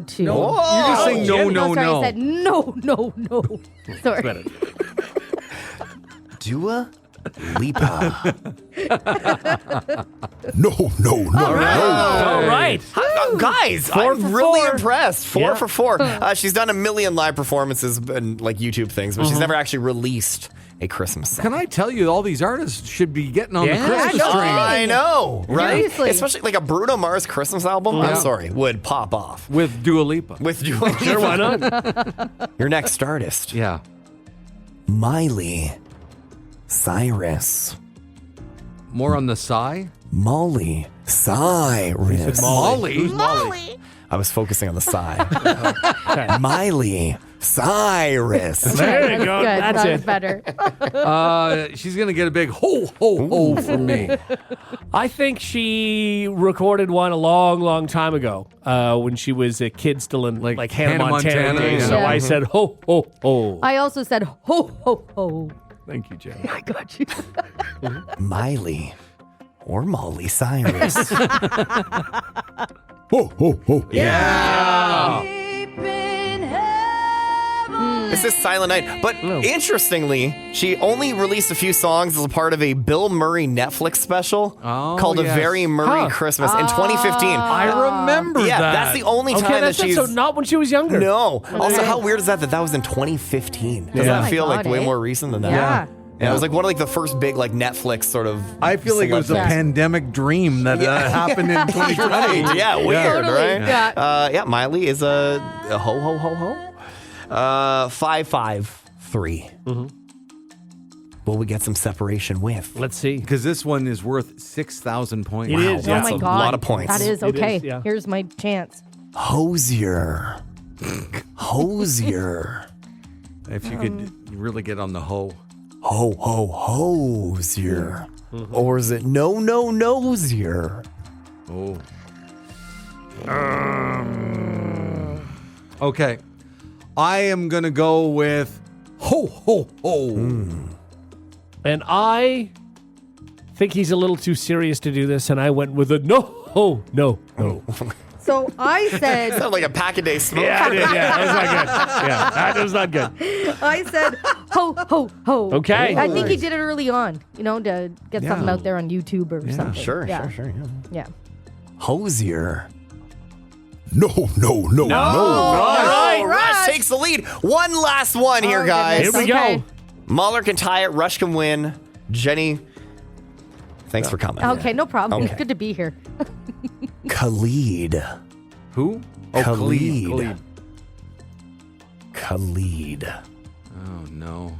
too. You're just saying no. Sorry, I said no. Sorry. Better. Dua Lipa. No. All right. Guys, Four I'm for really four. impressed. Four Yeah. for four. She's done a million live performances and like YouTube things, but she's never actually released a Christmas song. Can I tell you, all these artists should be getting on Yeah. the Christmas Yeah, train. I know, right? Seriously. Especially like a Bruno Mars Christmas album. Yeah. I'm sorry, would pop off With Dua Lipa. with Dua Lipa. Sure, why not? Your next artist, Yeah. Miley Cyrus. More on the Psy. Molly Cyrus. Molly. I was focusing on the side. Miley Cyrus. There you go. Good. That's That was it. better. She's going to get a big ho from me. I think she recorded one a long time ago when she was a kid still in Like like Hannah Hannah Montana Montana, days. yeah. So Yeah. I said ho. I also said ho. Thank you, Jenny. I got you. Miley or Molly Cyrus. Yeah. This is Silent Night. But interestingly, she only released a few songs as a part of a Bill Murray Netflix special called yes. A Very Murray Christmas in 2015. I remember Yeah, that. that's the only time Okay, that that's it. she's... So not when she was younger. No. Also, how weird is that that was in 2015? Doesn't Yeah. that Oh my feel like God, way eh? more recent than that? Yeah. Yeah, it was like one of like the first big like Netflix sort of... I feel like it was a Yeah. pandemic dream that happened in 2020. Right. Yeah, weird, Totally. right? Yeah. Yeah, Miley is a ho. 553. Will we get some separation with? Let's see. Because this one is worth 6,000 points. It is, Oh yeah. my a God. lot of points. That is It okay. is, yeah. Here's my chance. Hosier. Hosier. If you could really get on the hoe. Hosier. Or is it nosier? Oh. Okay. I am going to go with ho. And I think he's a little too serious to do this, and I went with a no. So I said, Sounds like a pack-a-day smoke. Yeah, I did. Yeah, that's not good. Yeah, that was not good. I said ho. Okay. I think he did it early on, to get something out there on YouTube or something. Sure. Yeah. Hosier. No. All right. Rush takes the lead. One last one here, Oh, guys. Here we Okay. go. Mahler can tie it. Rush can win. Jenny, thanks for coming. Okay, no problem. Okay. It's good to be here. Khalid. Who? Oh, Khalid. Khalid. Khalid. Oh, no.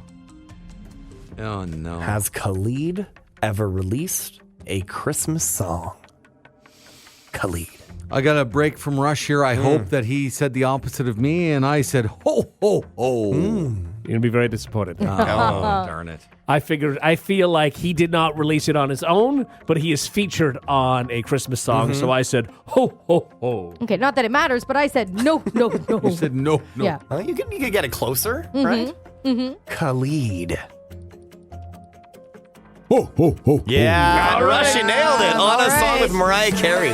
Oh, no. Has Khalid ever released a Christmas song? Khalid. I got a break from Rush here. I hope that he said the opposite of me, and I said ho. You're gonna be very disappointed. Oh, darn it. I feel like he did not release it on his own, but he is featured on a Christmas song. So I said ho. Okay, not that it matters, but I said no. You said no. Yeah. You can get it closer, right? Khalid. Ho. Yeah, Rush, you nailed it. On a song right. with Mariah Carey.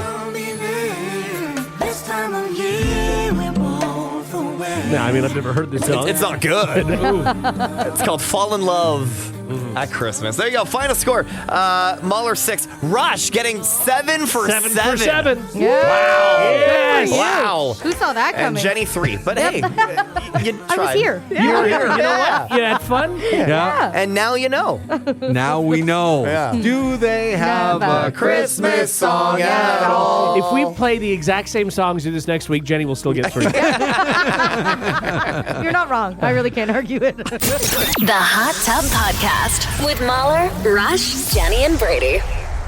No, I mean I've never heard this song. It's not good. It's called Fall in Love at Christmas. There you go. Final score. Mahler 6. Rush getting 7 for 7. 7 for 7. Yeah. Wow. Yes. Wow. Who saw that coming? And Jenny 3. But hey, you tried. I was here. You were here. You know what? You had fun? Yeah. And now you know. Now we know. Yeah. Do they have Have a Christmas song at all? If we play the exact same songs as this next week, Jenny will still get 3. You're not wrong. I really can't argue it. The Hot Tub Podcast with Mahler, Rush, Jenny, and Brady.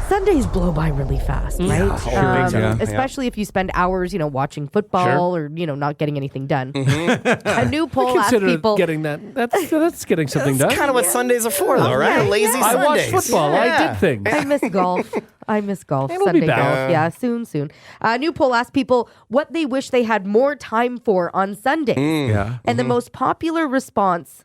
Sundays blow by really fast, right? Especially if you spend hours, watching football or, not getting anything done. A new poll asked Consider people. getting that. That's getting something done. That's kind of what Sundays are for, though, right? Okay, Lazy I Sundays. watch football. I did things. I miss golf. It'll Sunday be back. golf. Yeah, soon. A new poll asked people what they wish they had more time for on Sundays. Yeah. And the most popular response,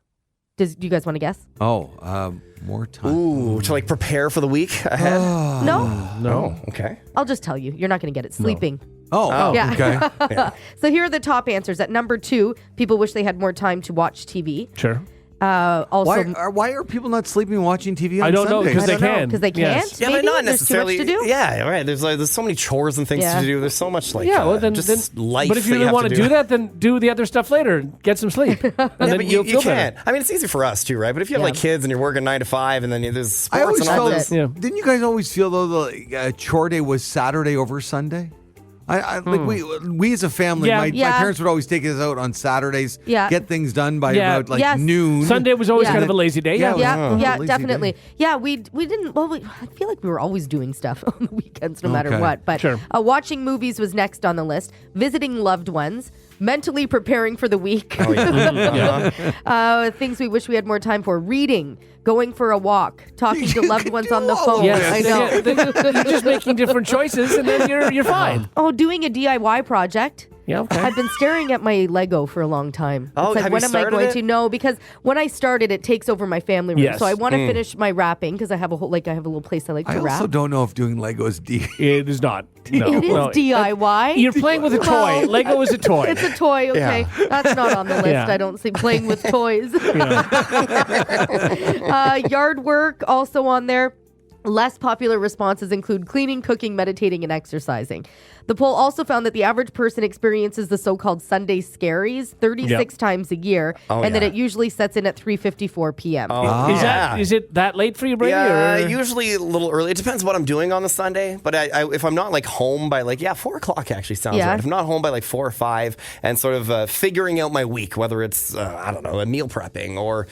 do you guys want to guess? More time. Ooh, to like prepare for the week ahead? No? Okay. I'll just tell you. You're not going to get it. Sleeping. Yeah. Okay. So here are the top answers. At number 2, people wish they had more time to watch TV. Sure. Also, Why are people not sleeping watching TV on I don't know, Sundays? because they can. Because they can't? Yes. Yeah, Maybe? but not There's necessarily. too much to do? Yeah, right. There's so many chores and things Yeah. to do. There's so much like Yeah, well, then life. But if you that really have want to do that, then do the other stuff later. Get some sleep. And Yeah, then but you'll you feel can't. better. I mean, it's easy for us too, right? But if you have like kids and you're working 9 to 5, and then there's sports I always and all felt. this. Yeah. Didn't you guys always feel though the chore day was Saturday over Sunday? Like we as a family, Yeah. my Yeah. parents would always take us out on Saturdays, Yeah. get things done by Yeah. about like Yes. noon. Sunday was always Yeah. kind of a lazy day. Yeah. Yeah, lazy definitely. day. Yeah, we didn't. Well, I feel like we were always doing stuff on the weekends, no matter Okay. what. But Sure. watching movies was next on the list. Visiting loved ones, mentally preparing for the week. Oh, yeah. Things we wish we had more time for: reading, going for a walk, talking to loved ones on the phone. Yes. I know. You're just making different choices, and then you're fine. Oh, doing a DIY project. Yeah. Okay. I've been staring at my Lego for a long time. Oh, it's like, have when you am I started going it? to? No, because when I started, it takes over my family room. Yes. So I want to finish my wrapping because I have a little place I like to I wrap. also don't know if doing Lego is It is not. No. It is no. DIY. You're playing with a toy. Well, Lego is a toy. It's a toy, okay. That's not on the list. Yeah. I don't see playing with toys. Yard work also on there. Less popular responses include cleaning, cooking, meditating, and exercising. The poll also found that the average person experiences the so-called Sunday scaries 36 times a year, and that it usually sets in at 3:54 p.m. Is it that late for you, Brady? Yeah, or? usually a little early. It depends what I'm doing on the Sunday. But if I'm not like home by 4 o'clock actually sounds right. If I'm not home by 4 or 5 and sort of figuring out my week, whether it's, I don't know, a meal prepping or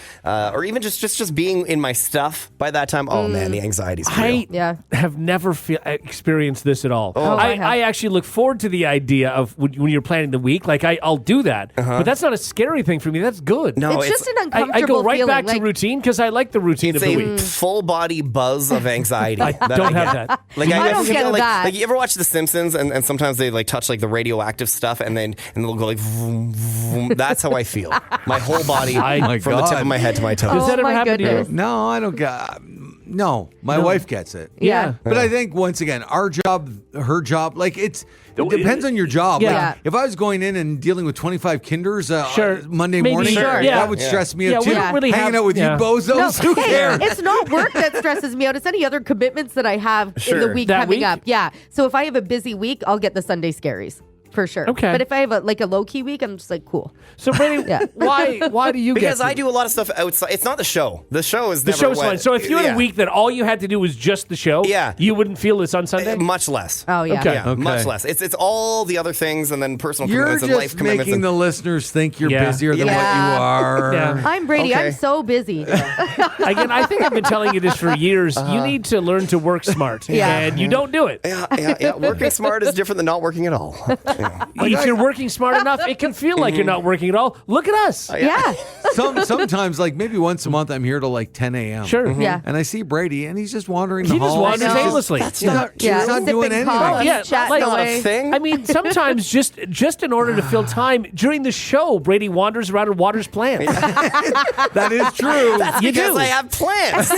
even just being in my stuff by that time, oh man, the anxiety's real. I have never experienced this at all. I I actually look forward to the idea of when you're planning the week. Like I'll do that, but that's not a scary thing for me. That's good. No, It's just an uncomfortable I go right feeling. back to routine because I like the routine It's of the a week. full body buzz of anxiety. I don't have that. I don't get that. Like you ever watch The Simpsons and sometimes they like touch like the radioactive stuff and they'll go like vroom, vroom. That's how I feel. My whole body my from the tip of my head to my toes. Does that ever my happen to goodness. you? No, I don't get. No, my wife gets it. Yeah. But I think once again, our job, her job, like it depends on your job. Yeah. Like, if I was going in and dealing with 25 kinders Sure. Monday Maybe. morning, Sure. Yeah. that would stress me Yeah, out we too. don't really Hanging have- out with yeah. you bozos, who Hey, cares? it's not work that stresses me out. It's any other commitments that I have in the Sure. week That coming week? up. Yeah. So if I have a busy week, I'll get the Sunday scaries. For sure. Okay. But if I have a low-key week, I'm just like, cool. So Brady, Yeah. why do you Because get I do a lot of stuff outside. It's not the show. The show is the never show's what- fine. So if you had yeah. a week that all you had to do was just the show, you wouldn't feel this on Sunday? Much less. Oh, yeah. Okay. Yeah, much less. It's all the other things and then personal You're commitments and life just commitments. making and, the listeners think you're Yeah. busier than Yeah. what you are. Yeah. I'm Brady. Okay. I'm so busy. Again, I think I've been telling you this for years. You need to learn to work smart, Yeah. and you don't do it. yeah. Working smart is different than not working at all. Yeah. If you're working smart enough, it can feel like you're not working at all. Look at us. Yeah. Sometimes, like maybe once a month, I'm here till like 10 a.m. Sure. Yeah. And I see Brady, and he's just wandering He the just halls. wanders I know. aimlessly. He's not, Yeah. he's not Sipping doing anything. coffee, Yeah, chatting like- Not away. a thing. I mean, sometimes just in order to fill time during the show, Brady wanders around and waters plants. That is true. That's You because do. I have plants.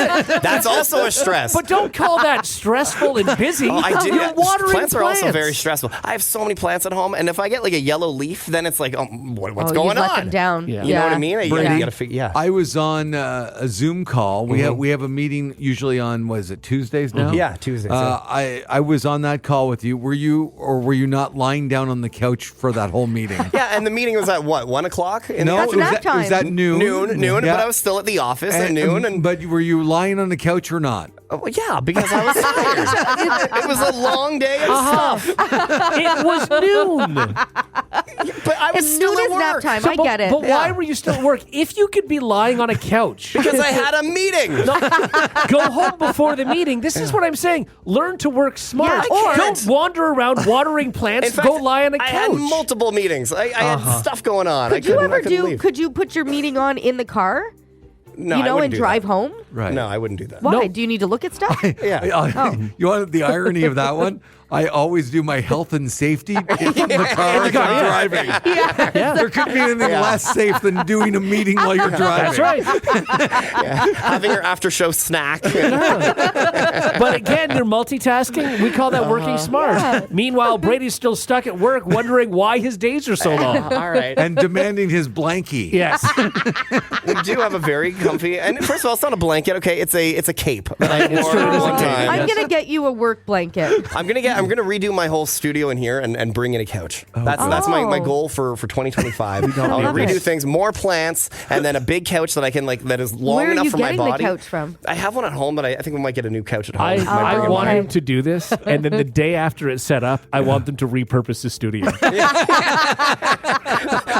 That's also a stress. But don't call that stressful and busy. Oh, I do. You're watering plants are also very stressful. I have so many plants at home, and if I get like a yellow leaf, then it's like, what's Oh, going you've let on? them down. Yeah. You know what I mean? Brady, You gotta figure. Yeah. I was on a Zoom call. We have a meeting usually on, what is it, Tuesdays now? Yeah, Tuesdays. I was on that call with you. Were you not lying down on the couch for that whole meeting? Yeah, and the meeting was at what, 1 o'clock? No, That's it was nap at, it was time. at noon. Noon. Yeah. But I was still at the office at noon. And but were you lying on the couch or not? well, yeah, because I was tired. It was a long day of stuff. It was noon. But I was And still noon at is nap work. time. I get it. But why were you still at work? If you could be lying on a couch. Because I had a meeting. Go home before the meeting. This is what I'm saying. Learn to work smart. Yeah, or- Don't wander around watering plants. In fact, Go lie on a couch. I had multiple meetings. I had stuff going on. Could you ever leave. could you put your meeting on in the car? No, You I know, wouldn't and do drive that. home? Right. No, I wouldn't do that. Why? No. Do you need to look at stuff? Yeah. You want the irony of that one? I always do my health and safety in the car as I'm driving. There could be anything less safe than doing a meeting while you're driving. That's right. Having your after show snack. But again, you're multitasking. We call that working smart. Meanwhile, Brady's still stuck at work wondering why his days are so long. All right. And demanding his blankie. Yes. We do have a very comfy, and first of all, it's not a blanket. Okay, it's a cape that I wore true, it is a one cape. time. I'm gonna get you a work blanket. I'm gonna redo my whole studio in here and bring in a couch. That's my goal for 2025. I want to love redo it. things, more plants, and then a big couch that I can that is long Where are enough you for my getting the body. couch from? I have one at home, but I think we might get a new couch at home. I Might bring it want back. him to do this, and then the day after it's set up, I want them to repurpose the studio.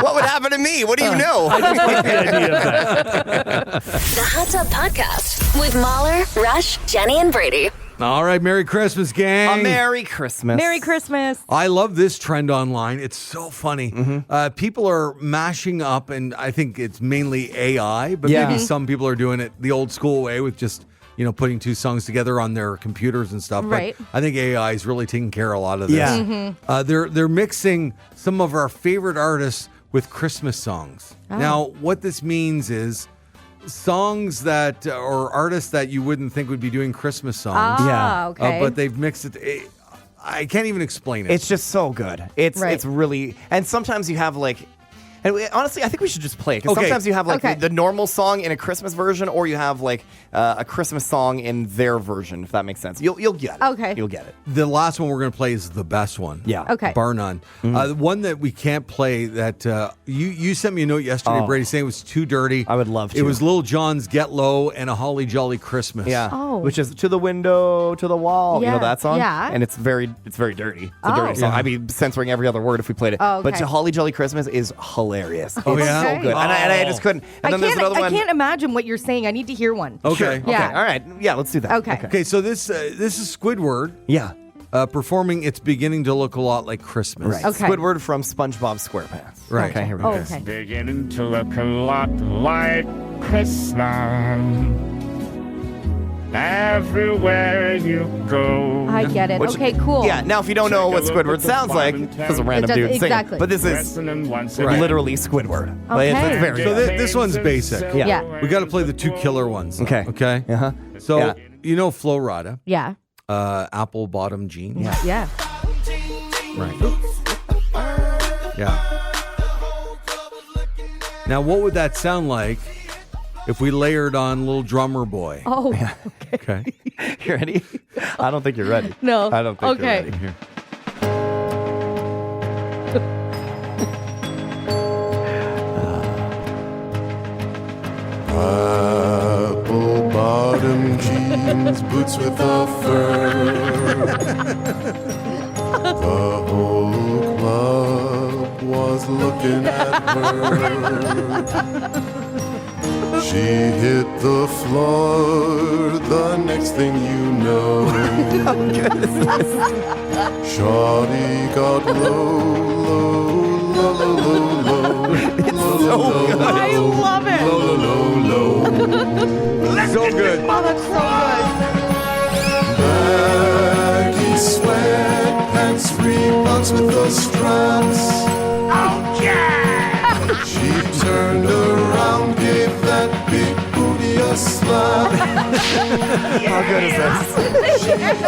What would happen to me? What do you know? I just like the idea of that. The Hot Tub Podcast with Mahler, Rush, Jenny, and Brady. All right, Merry Christmas, gang. A Merry Christmas. Merry Christmas. I love this trend online. It's so funny. People are mashing up, and I think it's mainly AI, but Yeah. maybe some people are doing it the old school way with just, putting two songs together on their computers and stuff. Right. But I think AI is really taking care of a lot of this. Yeah. They're mixing some of our favorite artists with Christmas songs. Now, what this means is songs that or artists that you wouldn't think would be doing Christmas songs. Okay. But they've mixed it. I can't even explain it. It's just so good. It's really, and sometimes you have honestly, I think we should just play it because Okay. sometimes you have Okay. the normal song in a Christmas version, or you have a Christmas song in their version. If that makes sense, you'll get it. Okay. You'll get it. The last one we're going to play is the best one. Yeah. Okay. Bar none. The one that we can't play that you sent me a note yesterday, Brady, saying it was too dirty. I would love It to. was Lil Jon's Get Low and A Holly Jolly Christmas. Yeah. Oh. Which is to the window, to the wall. You Yeah. know that song? Yeah. And it's very dirty. It's a dirty song. Yeah. I'd be censoring every other word if we played it. Oh, okay. But to Holly Jolly Christmas is hilarious. Oh, It's yeah? so good. And I just couldn't. And then there's another I one. can't imagine what you're saying. I need to hear one. Okay. Sure. Yeah. Okay. All right. Yeah, let's do that. Okay. Okay, so this is Squidward Yeah. performing It's Beginning to Look a Lot Like Christmas. Right. Okay. Squidward from SpongeBob SquarePants. Right. Okay, here we go. Oh, okay. Beginning to look a lot like Christmas. Everywhere you go. I get it. Okay, cool. Yeah, now if you don't know what Squidward sounds like, there's a random It does- dude singing. exactly. But this is Listening once Right. literally Squidward. Okay. It's very So good. this one's basic. Yeah. Yeah. We got to play the two killer ones. though, Okay. Okay. Uh-huh. So, Yeah. you know Flo Rida, Yeah. apple bottom jeans. Yeah. Right. Yeah. Now, what would that sound like if we layered on Little Drummer Boy? Oh. Okay. You ready? I don't think you're ready. No. I don't think Okay. you're ready. Here. Apple bottom jeans, boots with a fur. The whole club was looking at her. She hit the floor, the next thing you know. Shawty got low, low, low, low, low. so good. I love it. Low, low, low. So good. Oh, that's so Baggy sweatpants, Reeboks with the straps. Oh yeah! She turned around, gave that big booty a slap. How good is this? She hit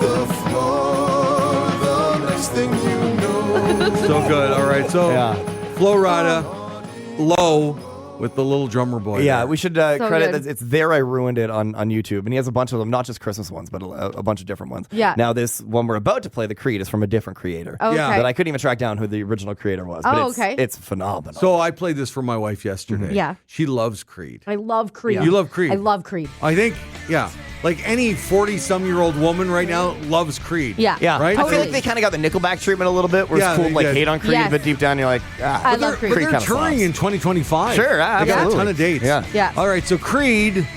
the floor, the next thing you know. So good. All right. So, Yeah. Flo Rida, Low with the Little Drummer Boy. Yeah, there. we should credit good. that it's There I Ruined It on YouTube. And he has a bunch of them, not just Christmas ones, but a bunch of different ones. Yeah. Now, this one we're about to play, The Creed, is from a different creator. Okay. Yeah. That I couldn't even track down who the original creator was. But Oh, it's, okay. it's phenomenal. So I played this for my wife yesterday. Yeah. She loves Creed. I love Creed. You love Creed. I love Creed. I think, yeah. like any 40-some-year-old woman right now loves Creed. Yeah. Yeah, Right? I feel like they kind of got the Nickelback treatment a little bit, where it's cool to like they did. hate on Creed, Yes. but deep down you're like, I love Creed. But Creed they're kinda touring slaps. in 2025. Sure, They got a absolutely. ton of dates. Yeah. Yeah. All right, so Creed,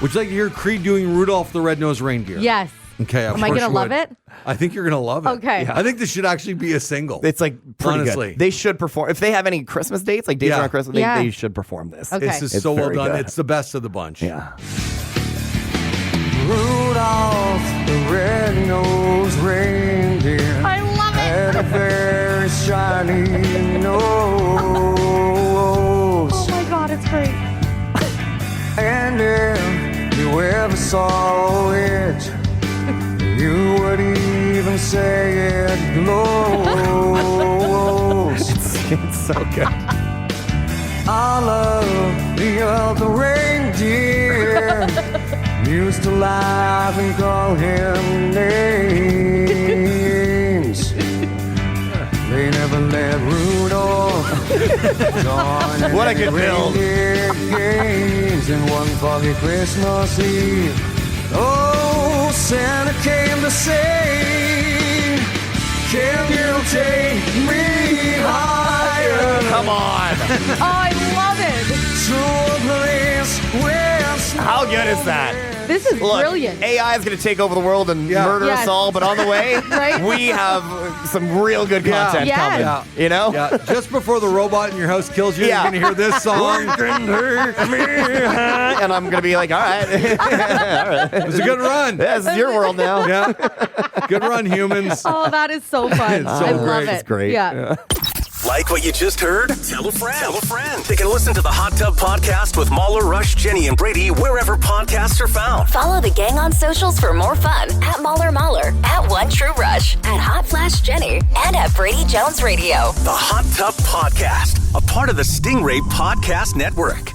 would you like to hear Creed doing Rudolph the Red-Nosed Reindeer? Yes. Okay, Am I going to love it? I think you're going to love it. Okay. I think this should actually be a single. It's like pretty Honestly. good. They should perform if they have any Christmas dates, like days Yeah. around Christmas. Yeah. They should perform this. Okay. This is It's so well very done. good. It's the best of the bunch. Yeah. Rudolph the red-nosed reindeer I love had a it. very shiny nose. Oh my God, it's great. And if you ever saw it, you would even say it glows. It's so good. All of the other reindeer used to laugh and call him names. They never let Rudolph join in What a good any build. reindeer games. And one foggy Christmas Eve, oh, Santa came to say, can you take me higher? Come on. Oh, I love it. To a place where How good is that? This is Look, brilliant. AI is going to take over the world and murder Yes. us all, but on the way, Right? we have some real good content Yes. coming. Yeah. You know? Yeah, just before the robot in your house kills you, Yeah. you're going to hear this song. And I'm going to be like, all right. It was a good run. This is your world now. Yeah. Good run, humans. Oh, that is so fun. It's so I love great. it. It's great. Yeah. Like what you just heard? Tell a friend. Tell a friend. They can listen to the Hot Tub Podcast with Mahler, Rush, Jenny, and Brady wherever podcasts are found. Follow the gang on socials for more fun at Mahler, at One True Rush, at Hot Flash Jenny, and at Brady Jones Radio. The Hot Tub Podcast, a part of the Stingray Podcast Network.